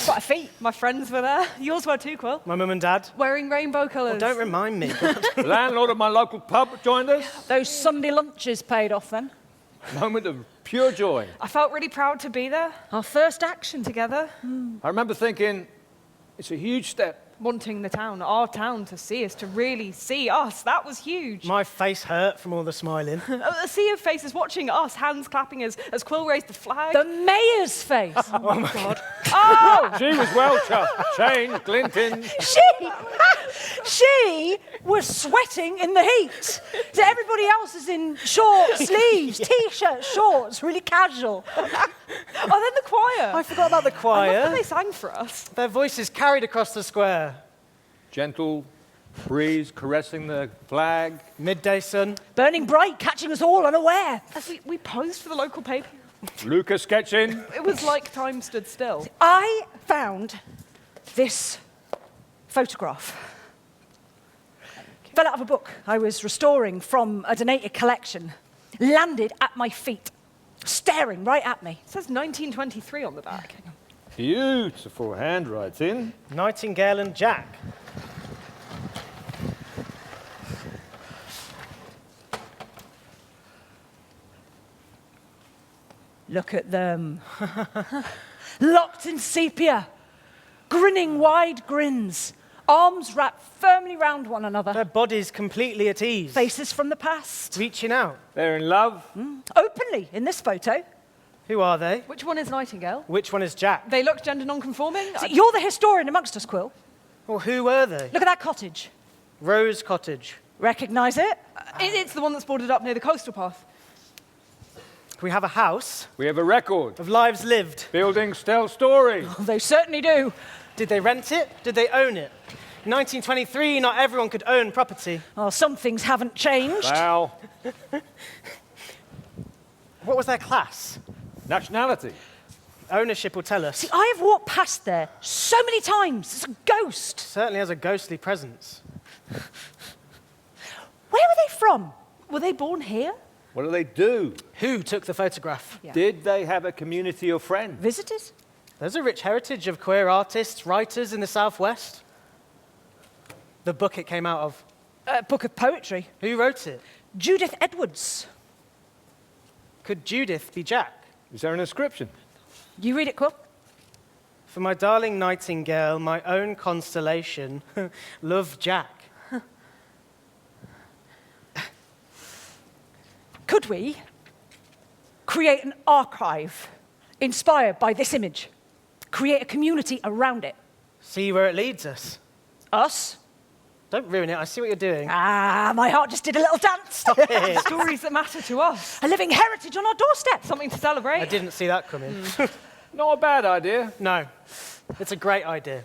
Got a feet. My friends were there. Yours were too, Quill. My mum and dad. Wearing rainbow colours. Don't remind me. The landlord of my local pub joined us. Those Sunday lunches paid off then. Moment of pure joy. I felt really proud to be there. Our first action Together. I remember thinking, it's a huge step. Wanting the town, our town, to see us, to really see us. That was huge. My face hurt from all the smiling. A sea of faces watching us, hands clapping as Quill raised the flag. The mayor's face. Oh, my God. She was well chuffed. Chain glinting. She was sweating in the heat. So everybody else is in short sleeves, t-shirts, shorts, really casual. Oh, then the choir choir. I forgot about the I love choir. how they sang for us. Their voices carried across the square. Gentle breeze caressing the flag. Midday sun. Burning bright, catching us all unaware. As we posed for the local paper. Luca sketching. It was like time stood still. I found this photograph. Fell out of a book I was restoring from a donated collection. Landed at my feet, staring right at me. It says 1923 on the back. Beautiful handwriting. Nightingale and Jack. Look at them. Locked in sepia, grinning wide grins, arms wrapped firmly round one another, Their bodies completely at ease. faces from the past. Reaching out. They're in love. Openly in this photo. Who are they? Which one is Nightingale? Which one is Jack? They look gender non-conforming. So you're the historian amongst us, Quill. Well, who were they? Look at that cottage. Rose Cottage. Recognise it? It's the one that's boarded up near the coastal path. We have a house We have a record. of lives lived. Buildings tell stories. They certainly do. Did they rent it? Did they own it? In 1923, not everyone could own property. Well, some things haven't changed. Val. What was their class? Nationality. Ownership will tell us. See, I have walked past there so many times. It's a ghost. Certainly has a ghostly presence. Where were they from? Were they born here? What do they do? Who took the photograph? Yeah. Did they have a community of friends? Visitors? There's a rich heritage of queer artists, writers in the Southwest. The book it came out of. A book of poetry. Who wrote it? Judith Edwards. Could Judith be Jack? Is there an inscription? You read it, Quill? For my darling Nightingale, my own constellation, love Jack. Could we create an archive inspired by this image? Create a community around it? See where it leads us. Us? Don't ruin it, I see what you're doing. Ah, my heart just did a little dance. Stories that matter to us. A living heritage on our doorstep. Something to celebrate. I didn't see that coming. Not a bad idea. No, it's a great idea.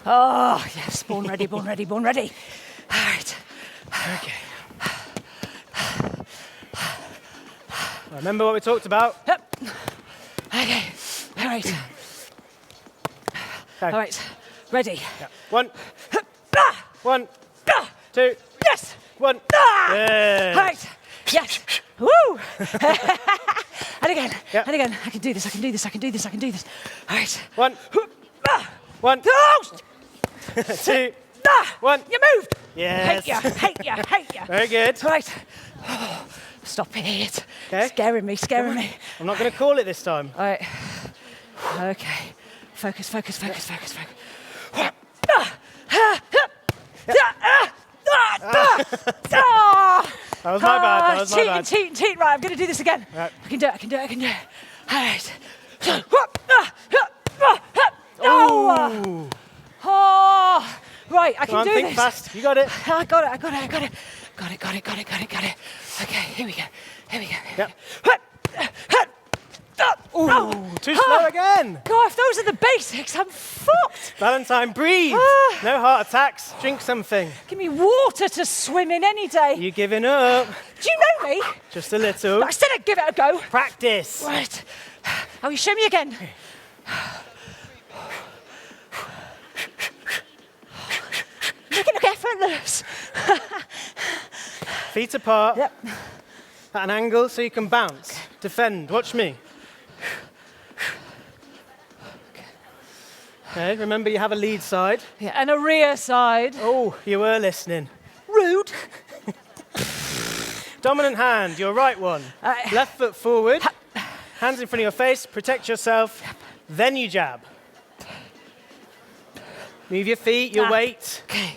Oh, yes, born ready, born ready, born ready. All right. Okay. Remember what we talked about? Yep. Okay. All right. Okay. All right. Ready. Yeah. One, Ah! one, Ah! two, Yes. one. Ah! Yes. All right. Yes. Woo! And again. Yeah. And again. I can do this. I can do this. I can do this. I can do this. All right. One, Ah! one, Oh! two, Ah! one. You moved. Yes. Hate ya. Hate ya. Hate ya. Very good. Right. Oh, stop it. Okay. Scaring me. Scaring me. I'm not going to call it this time. All right. Okay. Focus, focus, focus, focus, focus. That was my bad. That was my bad. Cheat. Right, I'm going to do this again. Right. I can do it. I can do it. I can do it. All right. Oh. Oh. Right, I Come on, can do think this. fast. You got it. I got it. Got it. Okay, here we go. Here we go. Yep. Ooh, too slow again. God, if those are the basics, I'm fucked. Valentine, breathe. No heart attacks. Drink something. Give me water to swim in any day. You giving up? Do you know me? Just a little. I said I'd give it a go. Practice. Right. Oh, you show me again. Make it look effortless. Feet apart. Yep. At an angle so you can bounce. Defend. Watch me. Okay, remember you have a lead side. Yeah, and a rear side. Oh, you were listening. Rude. Dominant hand, your right one. Left foot forward. Hands in front of your face. Protect yourself. Then you jab. Move your feet, your weight. Okay.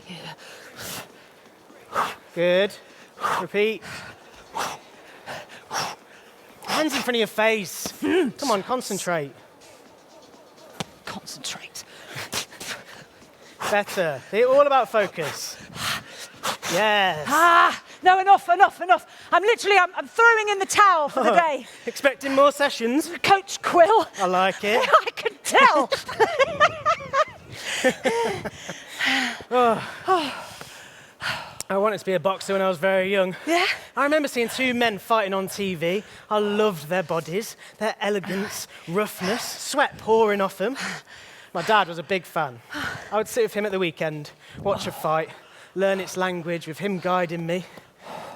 Good. Repeat. Hands in front of your face. Come on, concentrate. Concentrate. Better. They're all about focus. Yes. No, enough. I'm throwing in the towel for the day. Expecting more sessions? Coach Quill. I like it. I can tell. I wanted to be a boxer when I was very young. Yeah? I remember seeing two men fighting on TV. I loved their bodies, their elegance, roughness, sweat pouring off them. My dad was a big fan. I would sit with him at the weekend, watch a fight, learn its language with him guiding me,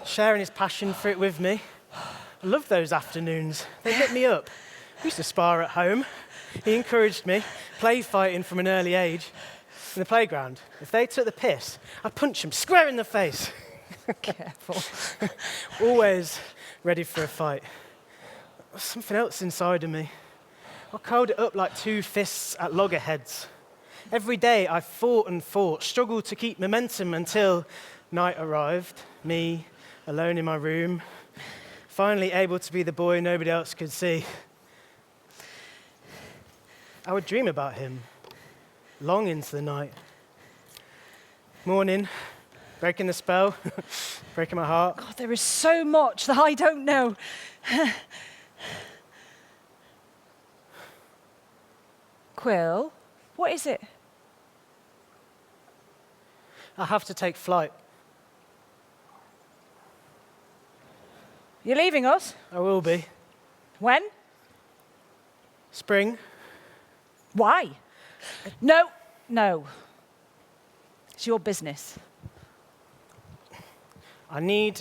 sharing his passion for it with me. I loved those afternoons. They lit me up. We used to spar at home. He encouraged me, play fighting from an early age. In the playground, if they took the piss, I'd punch them square in the face. Careful. Always ready for a fight. There's something else inside of me. I curled it up like two fists at loggerheads. Every day I fought and fought, struggled to keep momentum until night arrived, me alone in my room, finally able to be the boy nobody else could see. I would dream about him, long into the night. Morning, breaking the spell, breaking my heart. God, there is so much that I don't know. Quill, what is it? I have to take flight. You're leaving us? I will be. When? Spring. Why? No. It's your business. I need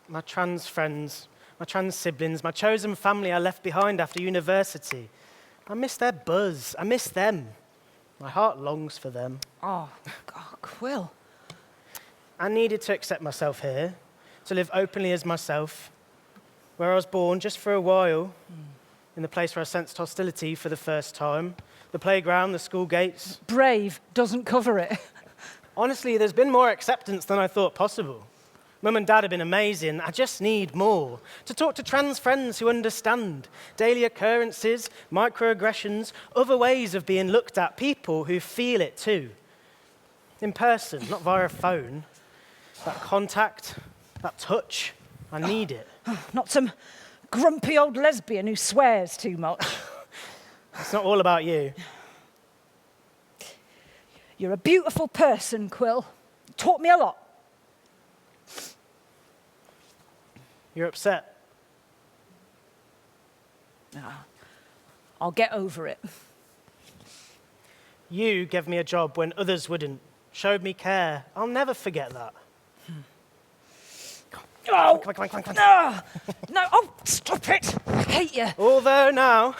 my trans friends, my trans siblings, my chosen family I left behind after university. I miss their buzz. I miss them. My heart longs for them. Oh, God, Quill. I needed to accept myself here, to live openly as myself, where I was born just for a while, in the place where I sensed hostility for the first time, the playground, the school gates. Brave doesn't cover it. Honestly, there's been more acceptance than I thought possible. Mum and Dad have been amazing. I just need more. To talk to trans friends who understand daily occurrences, microaggressions, other ways of being looked at, people who feel it too. In person, not via a phone. That contact, that touch, I need it. Not some grumpy old lesbian who swears too much. It's not all about you. You're a beautiful person, Quill. Taught me a lot. You're upset. I'll get over it. You gave me a job when others wouldn't. Showed me care. I'll never forget that. Oh, Come on. no, oh, stop it. I hate you. Although now,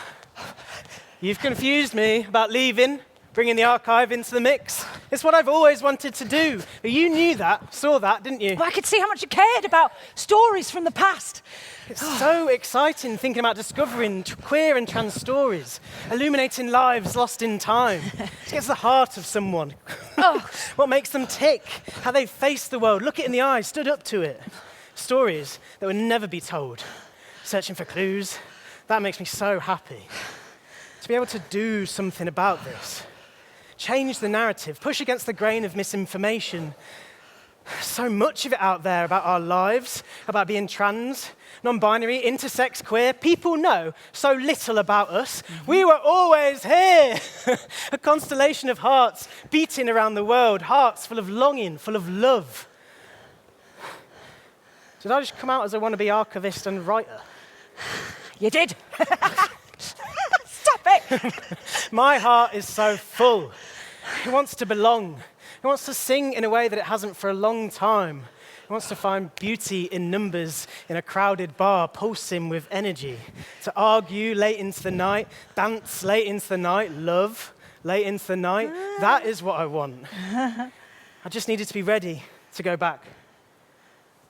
you've confused me about leaving, bringing the archive into the mix. It's what I've always wanted to do. But you knew that, saw that, didn't you? Well, I could see how much you cared about stories from the past. It's so exciting thinking about discovering queer and trans stories, illuminating lives lost in time. It gets to the heart of someone. What makes them tick, how they face the world, look it in the eye, stood up to it. Stories that would never be told. Searching for clues. That makes me so happy. To be able to do something about this. Change the narrative, push against the grain of misinformation. So much of it out there about our lives, about being trans, non-binary, intersex, queer. People know so little about us. We were always here. A constellation of hearts beating around the world, hearts full of longing, full of love. Did I just come out as a wannabe archivist and writer? You did. Stop it. My heart is so full. It wants to belong. It wants to sing in a way that it hasn't for a long time. It wants to find beauty in numbers in a crowded bar, pulsing with energy. To argue late into the night, dance late into the night, love late into the night. That is what I want. I just needed to be ready to go back.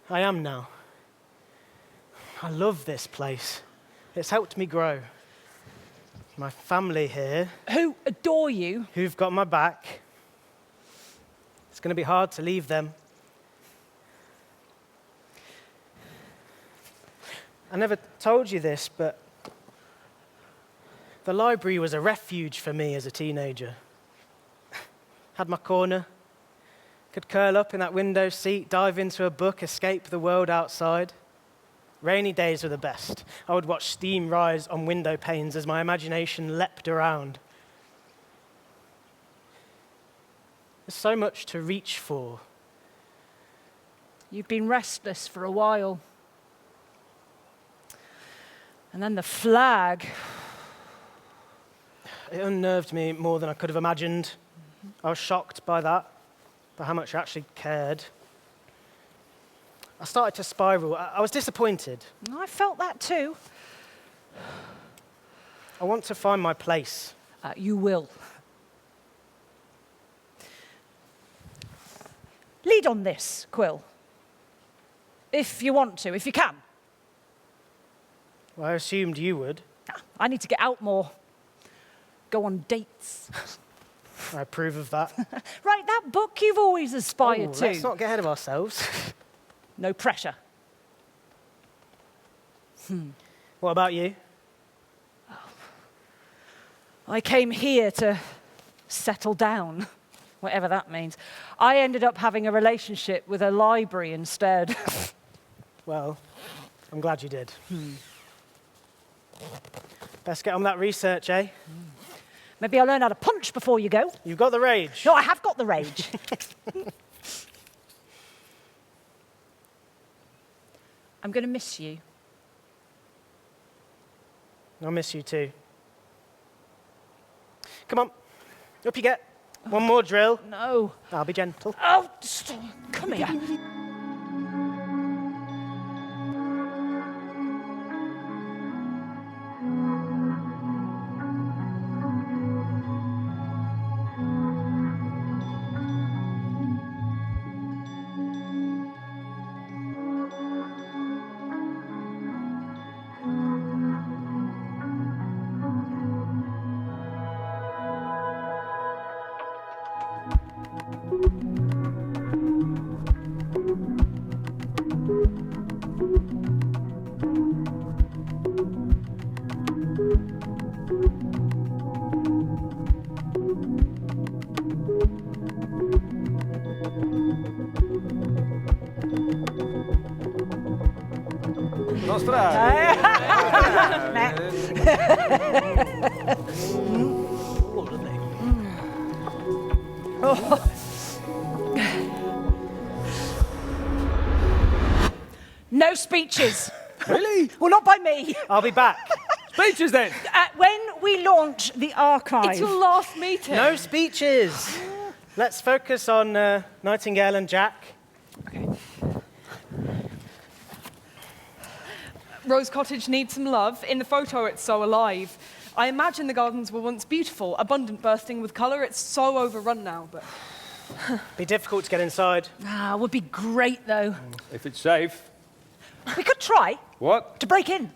I am now. I love this place. It's helped me grow. My family here, Who adore you. who've got my back. It's going to be hard to leave them. I never told you this, but the library was a refuge for me as a teenager. Had my corner, could curl up in that window seat, dive into a book, escape the world outside. Rainy days were the best. I would watch steam rise on window panes as my imagination leapt around. There's so much to reach for. You've been restless for a while. And then the flag. It unnerved me more than I could have imagined. I was shocked by that, by how much I actually cared. I started to spiral. I was disappointed. I felt that too. I want to find my place. You will. Lead on this, Quill. If you want to, if you can. Well, I assumed you would. I need to get out more. Go on dates. I approve of that. Write that book you've always aspired to. Let's not get ahead of ourselves. No pressure. What about you? I came here to settle down, whatever that means. I ended up having a relationship with a library instead. Well, I'm glad you did. Best get on that research, eh? Maybe I'll learn how to punch before you go. You've got the rage. No, I have got the rage. I'm going to miss you. I'll miss you too. Come on, up you get. One more drill. No. I'll be gentle. Oh, come here. No speeches. Really? Well, not by me. I'll be back. Speeches then. When we launch the archive. It's your last meeting. No speeches. Let's focus on Nightingale and Jack. Okay. Rose Cottage needs some love. In the photo, it's so alive. I imagine the gardens were once beautiful, abundant, bursting with colour. It's so overrun now, but... Be difficult to get inside. Would be great, though. If it's safe. We could try What? to break in.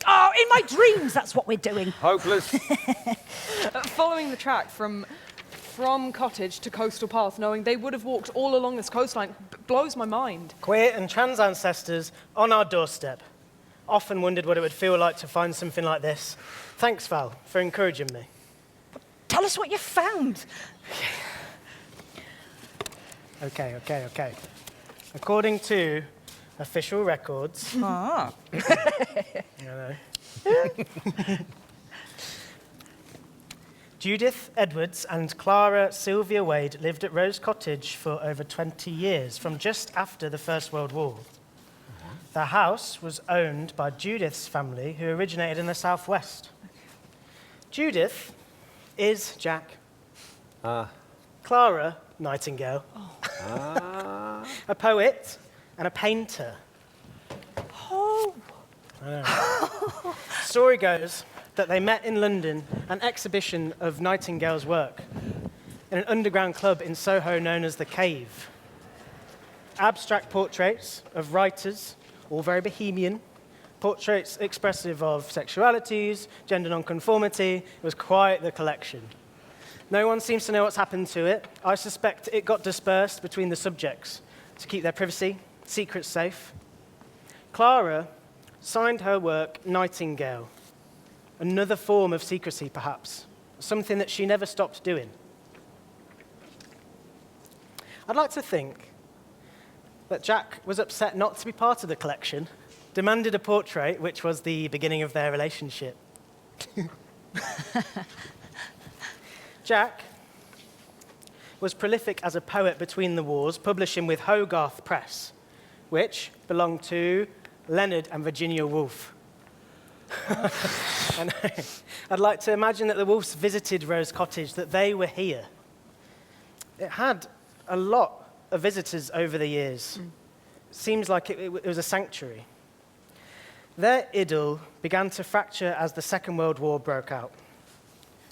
Oh, in my dreams, that's what we're doing. Hopeless. Following the track from cottage to coastal path, knowing they would have walked all along this coastline, blows my mind. Queer and trans ancestors on our doorstep. Often wondered what it would feel like to find something like this. Thanks, Val, for encouraging me. Tell us what you found. Okay. According to official records, Ah. you know, Judith Edwards and Clara Sylvia Wade lived at Rose Cottage for over 20 years, from just after the First World War. The house was owned by Judith's family, who originated in the southwest. Judith is Jack. Clara Nightingale, a poet and a painter. Oh. Story goes that they met in London, an exhibition of Nightingale's work, in an underground club in Soho known as The Cave. Abstract portraits of writers, all very bohemian, portraits expressive of sexualities, gender nonconformity. It was quite the collection. No one seems to know what's happened to it. I suspect it got dispersed between the subjects to keep their privacy, secrets safe. Clara signed her work Nightingale, another form of secrecy perhaps, something that she never stopped doing. I'd like to think that Jack was upset not to be part of the collection, demanded a portrait, which was the beginning of their relationship. Jack was prolific as a poet between the wars, publishing with Hogarth Press, which belonged to Leonard and Virginia Woolf. And I'd like to imagine that the Woolfs visited Rose Cottage, that they were here. It had a lot of visitors over the years. Seems like it was a sanctuary. Their idyll began to fracture as the Second World War broke out.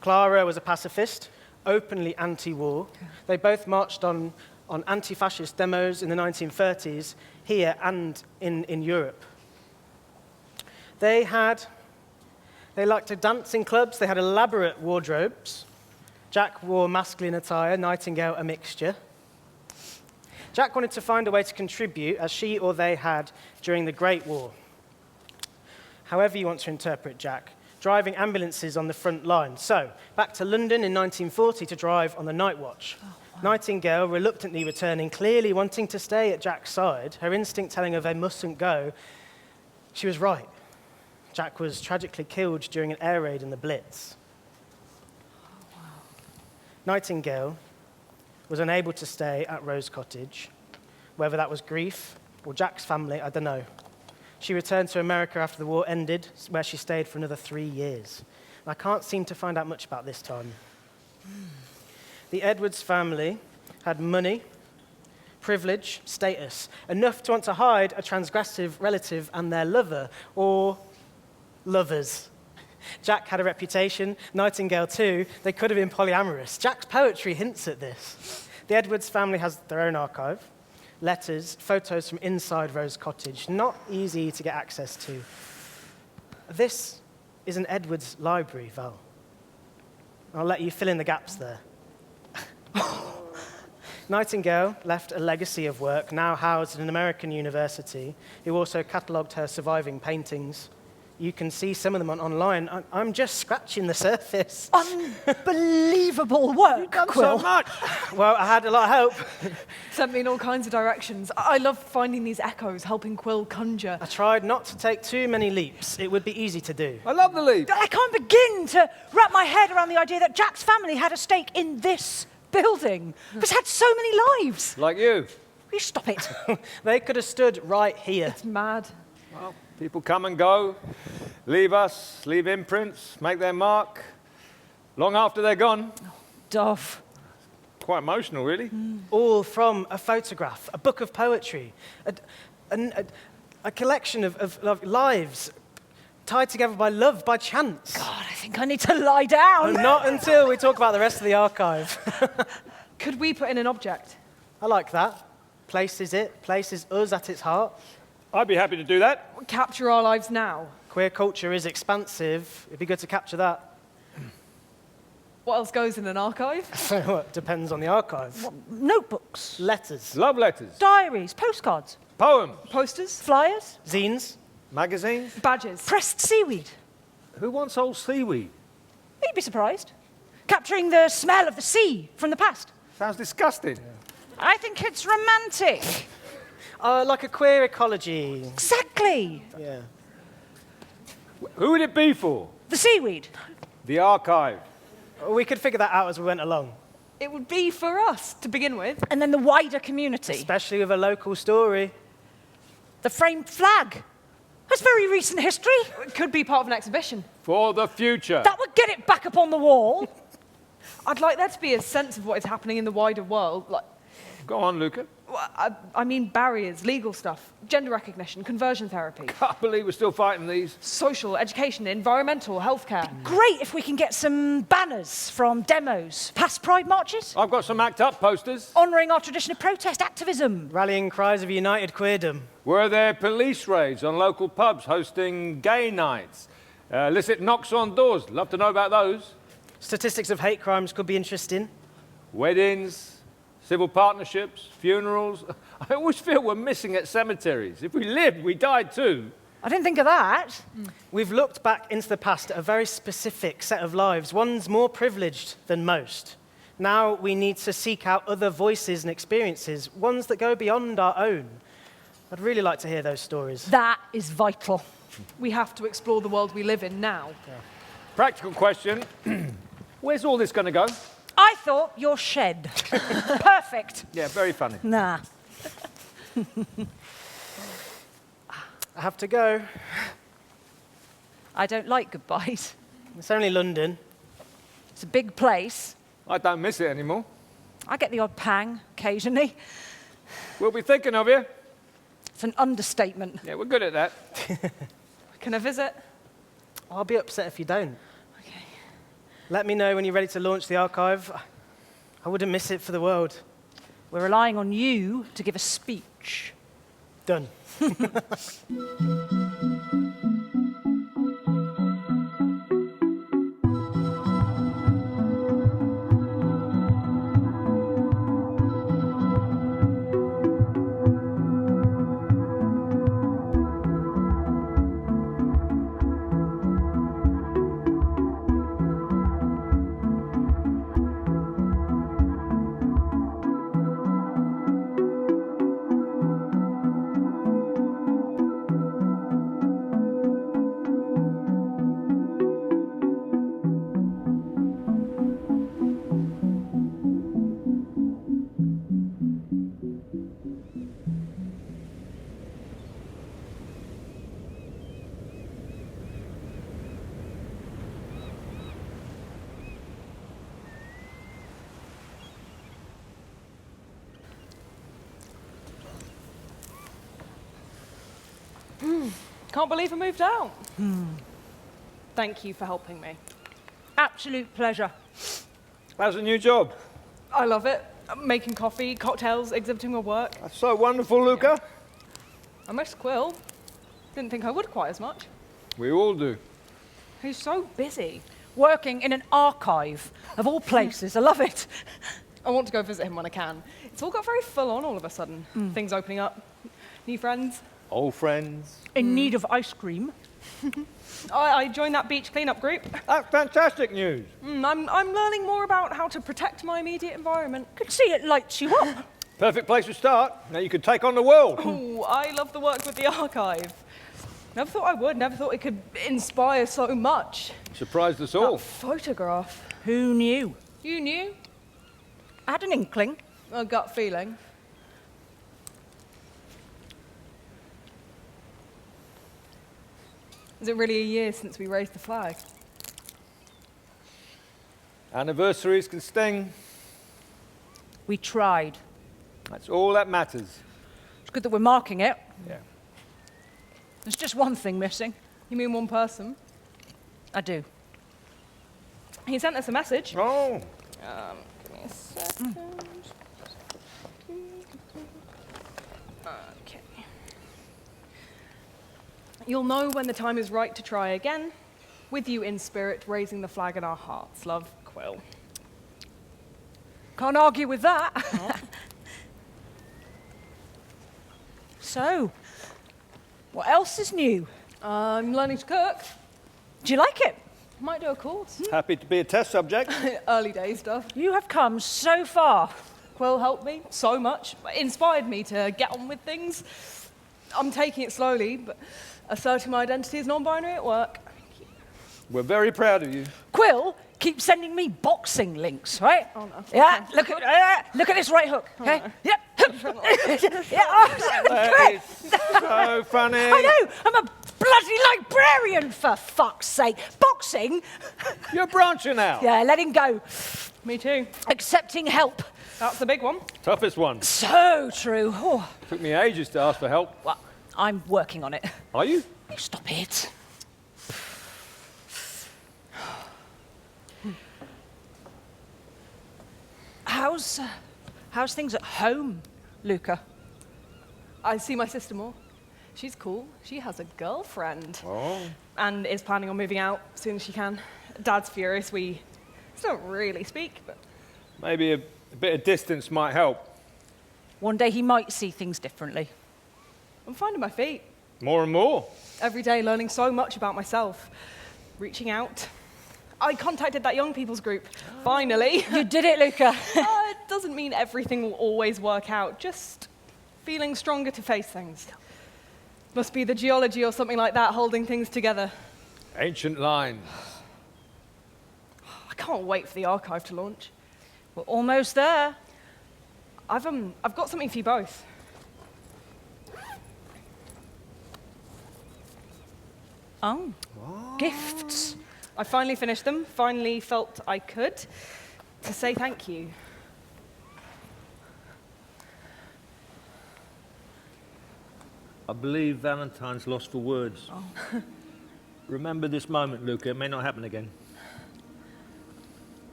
Clara was a pacifist, openly anti-war. They both marched on anti-fascist demos in the 1930s, here and in Europe. They liked to dance in clubs. They had elaborate wardrobes. Jack wore masculine attire, Nightingale a mixture. Jack wanted to find a way to contribute, as she or they had during the Great War. However you want to interpret Jack, driving ambulances on the front line. So, back to London in 1940 to drive on the night watch. Oh, wow. Nightingale reluctantly returning, clearly wanting to stay at Jack's side, her instinct telling her they mustn't go. She was right. Jack was tragically killed during an air raid in the Blitz. Oh, wow. Nightingale was unable to stay at Rose Cottage. Whether that was grief or Jack's family, I don't know. She returned to America after the war ended, where she stayed for another 3 years. I can't seem to find out much about this time. The Edwards family had money, privilege, status, enough to want to hide a transgressive relative and their lover, or lovers. Jack had a reputation, Nightingale too. They could have been polyamorous. Jack's poetry hints at this. The Edwards family has their own archive, letters, photos from inside Rose Cottage, not easy to get access to. This is an Edwards library, Val. I'll let you fill in the gaps there. Nightingale left a legacy of work, now housed in an American university, who also catalogued her surviving paintings. You can see some of them online. I'm just scratching the surface. Unbelievable work, Quill. So much. Well, I had a lot of help. Sent me in all kinds of directions. I love finding these echoes, helping Quill conjure. I tried not to take too many leaps. It would be easy to do. I love the lead. I can't begin to wrap my head around the idea that Jack's family had a stake in this building. It's had so many lives. Like you. Will you stop it? They could have stood right here. It's mad. Well, people come and go, leave us, leave imprints, make their mark, long after they're gone. Dove. Quite emotional, really. All from a photograph, a book of poetry, a collection of lives tied together by love, by chance. God, I think I need to lie down. And not until we talk about the rest of the archive. Could we put in an object? I like that. Places us at its heart. I'd be happy to do that. Capture our lives now. Queer culture is expansive. It'd be good to capture that. What else goes in an archive? Depends on the archive. Notebooks, Letters, Love letters, diaries, postcards, poems, Posters? flyers, zines. magazines. Badges? pressed seaweed. Who wants old seaweed? You'd be surprised. Capturing the smell of the sea from the past. Sounds disgusting. I think it's romantic. Like a queer ecology. Exactly. Yeah. Who would it be for? The seaweed. The archive. We could figure that out as we went along, It would be for us to begin with. And then the wider community. especially with a local story. The framed flag. That's very recent history. It could be part of an exhibition. For the future. That would get it back up on the wall. I'd like there to be a sense of what is happening in the wider world. Like, Go on, Luca. I mean, barriers, legal stuff, gender recognition, conversion therapy, Can't believe we're still fighting these. social, education, environmental, healthcare. Great if we can get some banners from demos, past Pride marches, I've got some ACT UP posters. honouring our tradition of protest activism. Rallying cries of united queerdom. Were there police raids on local pubs hosting gay nights? Illicit knocks on doors. Love to know about those. Statistics of hate crimes could be interesting. Weddings, civil partnerships, funerals. I always feel we're missing at cemeteries. If we lived, we died too. I didn't think of that. We've looked back into the past at a very specific set of lives, ones more privileged than most. Now we need to seek out other voices and experiences, ones that go beyond our own. I'd really like to hear those stories. That is vital. We have to explore the world we live in now. Practical question. Where's all this going to go? I thought your shed. Perfect. Yeah, very funny. Nah. I have to go. I don't like goodbyes. It's only London. It's a big place. I don't miss it anymore. I get the odd pang occasionally. We'll be thinking of you. It's an understatement. Yeah, we're good at that. Can I visit? I'll be upset if you don't. Okay. Let me know when you're ready to launch the archive. I wouldn't miss it for the world. We're relying on you to give a speech. Done. Can't believe I moved out. Thank you for helping me. Absolute pleasure. How's the new job? I love it. Making coffee, cocktails, exhibiting my work. That's so wonderful, Luca. I miss Quill. Didn't think I would quite as much. We all do. He's so busy. Working in an archive, of all places. I love it. I want to go visit him when I can. It's all got very full on all of a sudden. Things opening up, new friends. Old friends. In need of ice cream. I joined that beach cleanup group. That's fantastic news. I'm learning more about how to protect my immediate environment. Could see it lights you up. Perfect place to start. Now you could take on the world. Ooh, I love the work with the archive. Never thought I would, never thought it could inspire so much. Surprised us all. That photograph. Who knew? You knew? I had an inkling. A gut feeling. Is it really a year since we raised the flag? Anniversaries can sting. We tried. That's all that matters. It's good that we're marking it. Yeah. There's just one thing missing. You mean one person? I do. He sent us a message. Oh. Give me a second. Okay. You'll know when the time is right to try again. With you in spirit, raising the flag in our hearts. Love, Quill. Can't argue with that. So, what else is new? I'm learning to cook. Do you like it? Might do a course. Happy to be a test subject. Early day stuff. You have come so far. Quill helped me so much, inspired me to get on with things. I'm taking it slowly, but asserting my identity as non-binary at work. We're very proud of you. Quill keeps sending me boxing links, right? Oh, no. Yeah, look at this right hook, okay? Yep. Yeah, oh, That is so funny. I know, I'm a bloody librarian, for fuck's sake. Boxing? You're branching out. Yeah, letting go. Me too. Accepting help. That's the big one. Toughest one. So true. Oh, Took me ages to ask for help. well, I'm working on it. Are you? You stop it. How's things at home, Luca? I see my sister more. She's cool. She has a girlfriend. Oh. And is planning on moving out as soon as she can. Dad's furious. We still don't really speak, but Maybe a bit of distance might help. One day he might see things differently. I'm finding my feet. More and more. Every day learning so much about myself. Reaching out. I contacted that young people's group. Finally. You did it, Luca. It doesn't mean everything will always work out. Just feeling stronger to face things. Must be the geology or something like that holding things together. Ancient lines. I can't wait for the archive to launch. We're almost there. I've got something for you both. Oh, gifts. I finally finished them, finally felt I could, to say thank you. I believe Valentine's lost for words. Oh. Remember this moment, Luca. It may not happen again.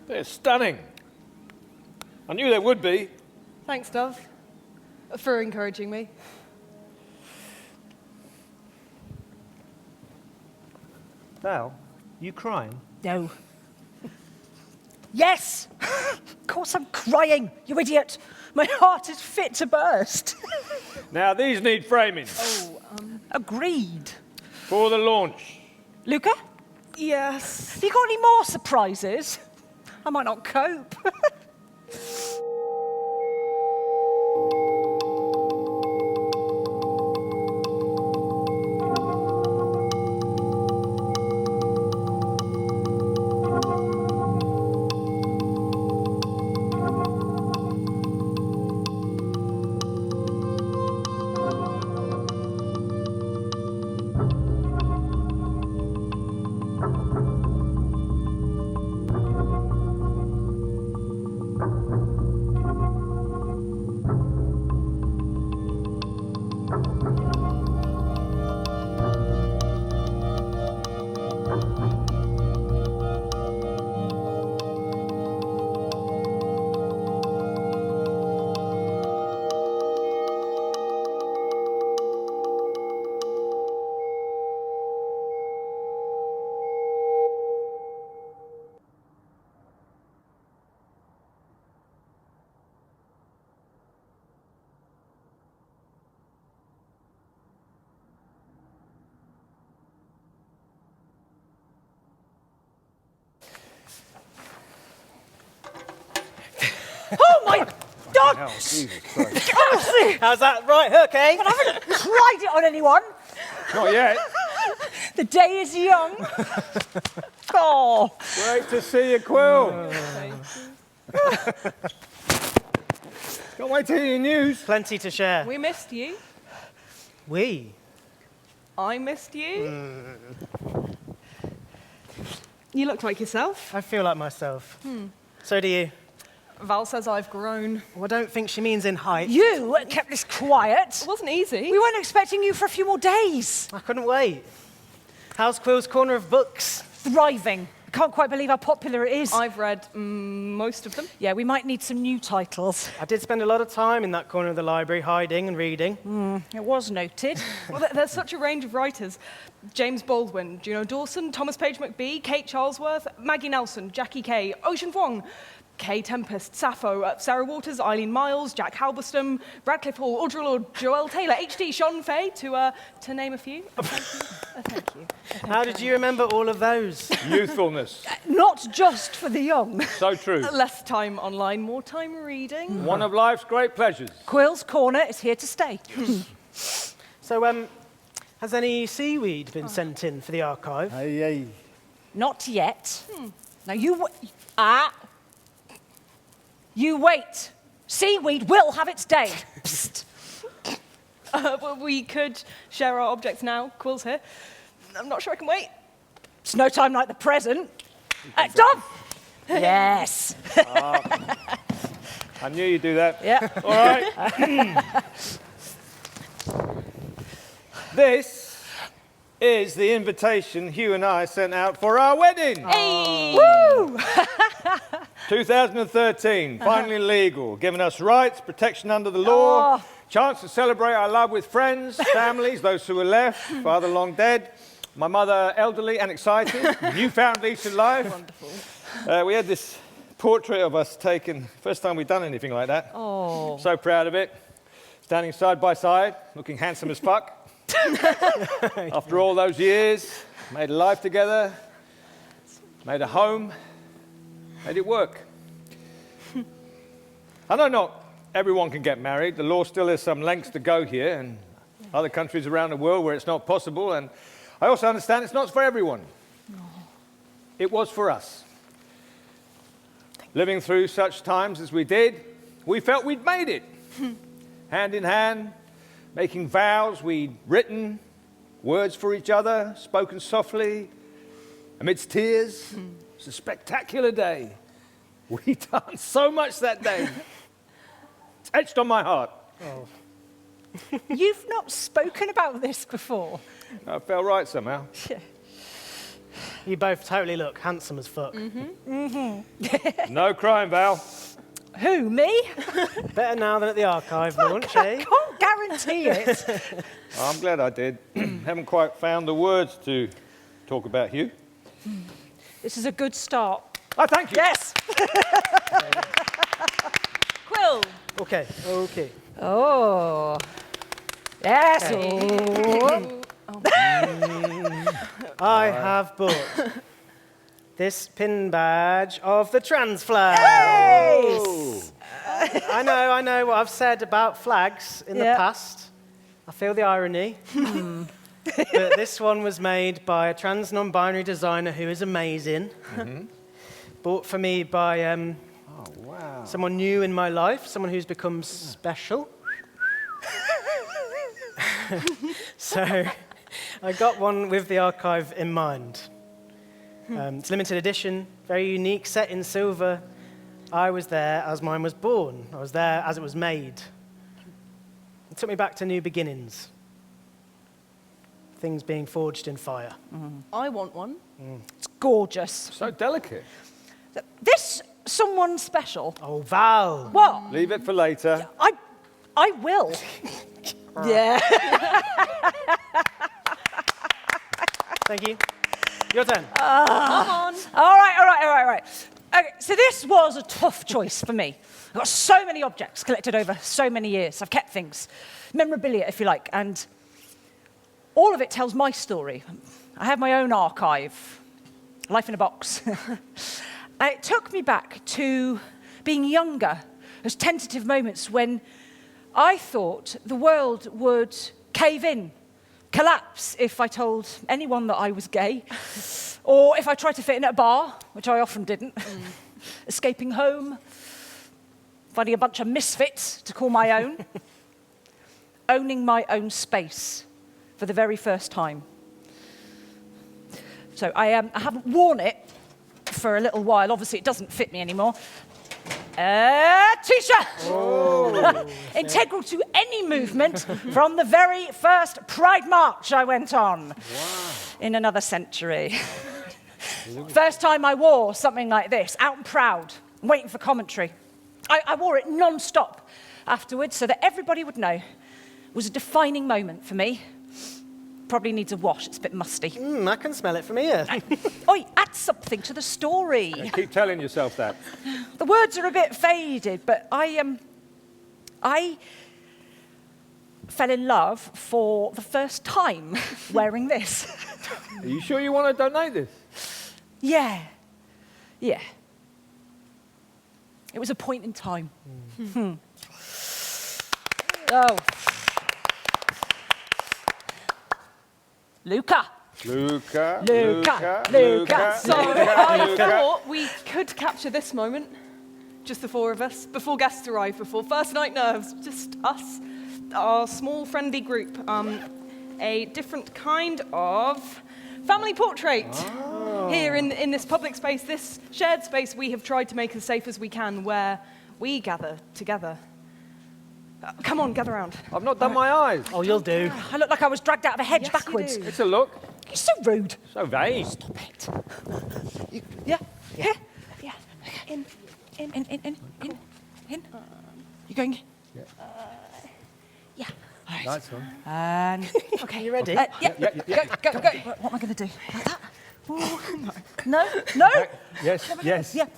They're stunning. I knew they would be. Thanks, Dove, for encouraging me. Val, you crying? No. Yes! Of course I'm crying, you idiot. My heart is fit to burst. Now, these need framing Agreed. for the launch. Luca, Yes. have you got any more surprises? I might not cope. Oh my God! Oh, Jesus Christ. How's that right hook, eh? I haven't tried it on anyone. Not yet. The day is young. Oh, Great to see you, Quill. Can't wait to hear your news. Plenty to share. We missed you. We? I missed you. You look like yourself. I feel like myself. So do you. Val says I've grown. Well, I don't think she means in height. you kept this quiet. It wasn't easy. We weren't expecting you for a few more days. I couldn't wait. How's Quill's Corner of Books? Thriving. I can't quite believe how popular it is. I've read most of them. Yeah, we might need some new titles. I did spend a lot of time in that corner of the library, hiding and reading. It was noted. Well, there's such a range of writers. James Baldwin, Juno Dawson, Thomas Page McBee, Kate Charlesworth, Maggie Nelson, Jackie Kay, Ocean Vuong. Kay Tempest, Sappho, Sarah Waters, Eileen Miles, Jack Halberstam, Radcliffe Hall, Audre Lorde, Joelle Taylor, HD, Sean Fay, to name a few. Thank you. How did you remember all of those? Youthfulness. Not just for the young. So true. Less time online, more time reading. One of life's great pleasures. Quill's Corner is here to stay. So, has any seaweed been sent in for the archive? Not yet. Now you wait. Seaweed will have its day. Psst. Well, we could share our objects now. Quill's here. I'm not sure I can wait. It's no time like the present. Dove! Yes. I knew you'd do that. Yeah. All right. This is the invitation Hugh and I sent out for our wedding. Woo! 2013, finally legal, giving us rights, protection under the law, chance to celebrate our love with friends, families, those who were left, father long dead, my mother elderly and excited, newfound lease in life. Wonderful. We had this portrait of us taken, first time we'd done anything like that. Oh. So proud of it. Standing side by side, looking handsome as fuck. After all those years, made a life together, made a home, made it work. I know not everyone can get married. The law still has some lengths to go here, and other countries around the world where it's not possible. And I also understand it's not for everyone. It was for us. Living through such times as we did, we felt we'd made it. Hand in hand, making vows we'd written, words for each other, spoken softly, amidst tears. It's a spectacular day. We danced so much that day. It's etched on my heart. You've not spoken about this before. I felt right somehow. You both totally look handsome as fuck. No crying, Val. Who, me? Better now than at the archive launch, I eh? can't guarantee it. I'm glad I did. Haven't quite found the words to talk about Hugh. This is a good start. Oh, thank you. Yes. Quill. Okay. Oh. Yes. Oh. I have bought this pin badge of the trans flag. Yes. I know what I've said about flags in the Yeah. past. I feel the irony. But this one was made by a trans non-binary designer who is amazing. Bought for me by someone new in my life, someone who's become special. So I got one with the archive in mind. It's limited edition, very unique, set in silver. I was there as mine was born. I was there as it was made. It took me back to new beginnings. Things being forged in fire. I want one. It's gorgeous. So delicate. This someone special. Oh, Val! What? Leave it for later. I will. Yeah. Thank you. Your turn. Come on. All right. Okay, so this was a tough choice for me. I've got so many objects collected over so many years. I've kept things, memorabilia, if you like, and all of it tells my story. I have my own archive, life in a box. And it took me back to being younger, those tentative moments when I thought the world would cave in, collapse if I told anyone that I was gay, or if I tried to fit in at a bar, which I often didn't, escaping home, finding a bunch of misfits to call my own, owning my own space for the very first time. So I haven't worn it for a little while. Obviously, it doesn't fit me anymore. T-shirt! Integral to any movement from the very first Pride March I went on in another century. First time I wore something like this, out and proud, waiting for commentary. I wore it non-stop afterwards so that everybody would know it was a defining moment for me. Probably needs a wash. It's a bit musty. I can smell it from here. Oi, add something to the story. Keep telling yourself that. The words are a bit faded, but I fell in love for the first time wearing this. Are you sure you want to donate this? Yeah. It was a point in time. Oh. Luca. So I thought we could capture this moment, just the four of us, before guests arrive, before first night nerves, just us, our small friendly group. A different kind of family portrait. Here in this public space, this shared space, we have tried to make as safe as we can, where we gather together. Come on, gather round. I've not done my eyes. Oh, you'll do. I look like I was dragged out of a hedge Yes, backwards. you do. It's a look. You're so rude. So vague. Stop it. Yeah. In. You going? Yeah. All right. Nice one. And Okay, you ready? Go. What am I going to do? Like that? No. Yes. Yeah.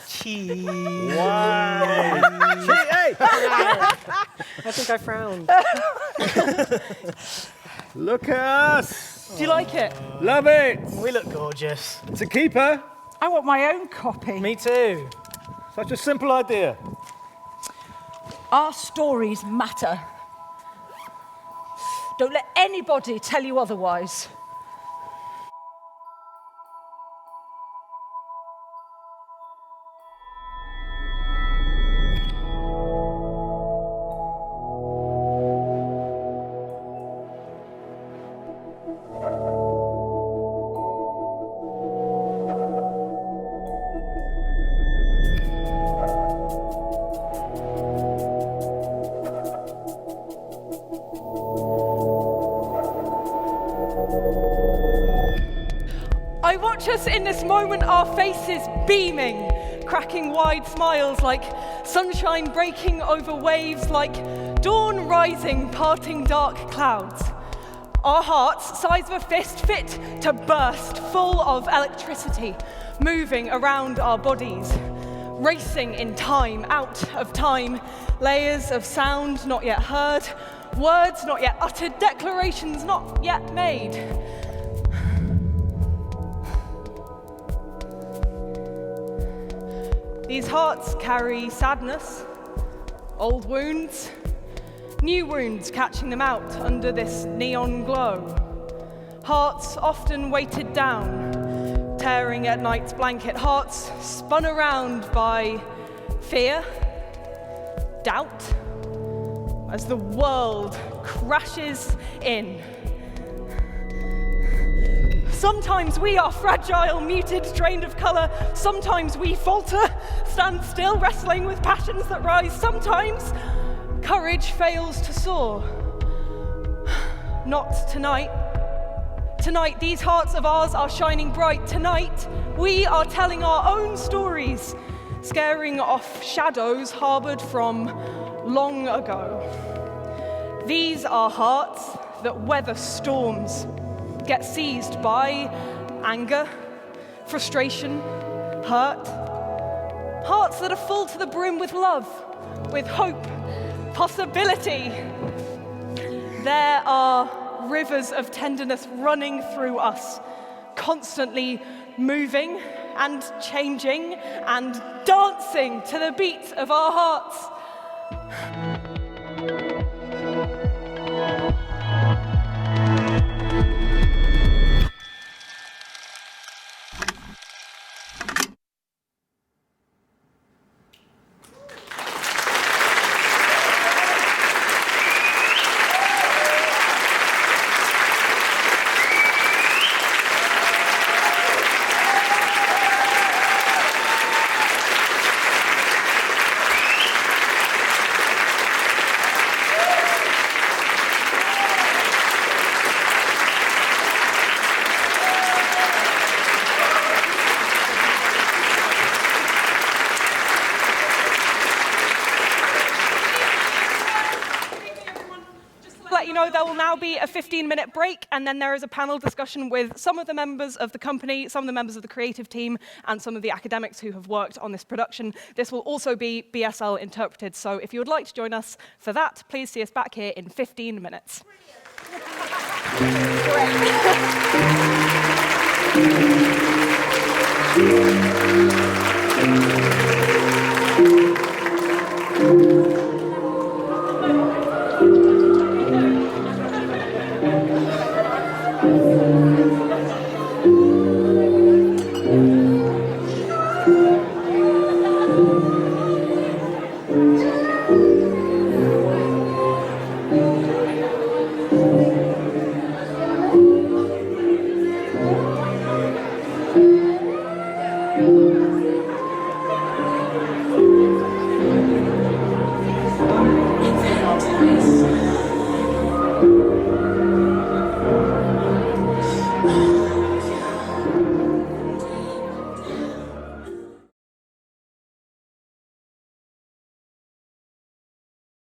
Cheese. Wow. Hey! I think I frowned. Look at us. Do you like it? Love it. We look gorgeous. It's a keeper. I want my own copy. Me too. Such a simple idea. Our stories matter. Don't let anybody tell you otherwise. I watch us in this moment, our faces beaming, cracking wide smiles like sunshine breaking over waves, like dawn rising, parting dark clouds. Our hearts, size of a fist, fit to burst, full of electricity, moving around our bodies, racing in time, out of time, layers of sound not yet heard, words not yet uttered, declarations not yet made. These hearts carry sadness, old wounds, new wounds catching them out under this neon glow. Hearts often weighted down, tearing at night's blanket. Hearts spun around by fear, doubt, as the world crashes in. Sometimes we are fragile, muted, drained of colour. Sometimes we falter, stand still, wrestling with passions that rise. Sometimes courage fails to soar. Not tonight. Tonight, these hearts of ours are shining bright. Tonight, we are telling our own stories, scaring off shadows harboured from long ago. These are hearts that weather storms, get seized by anger, frustration, hurt. Hearts that are full to the brim with love, with hope, possibility. There are rivers of tenderness running through us, constantly moving and changing and dancing to the beat of our hearts. let you know there will now be a 15-minute break, and then there is a panel discussion with some of the members of the company, some of the members of the creative team, and some of the academics who have worked on this production. This will also be BSL interpreted, so if you would like to join us for that, please see us back here in 15 minutes. Thank you.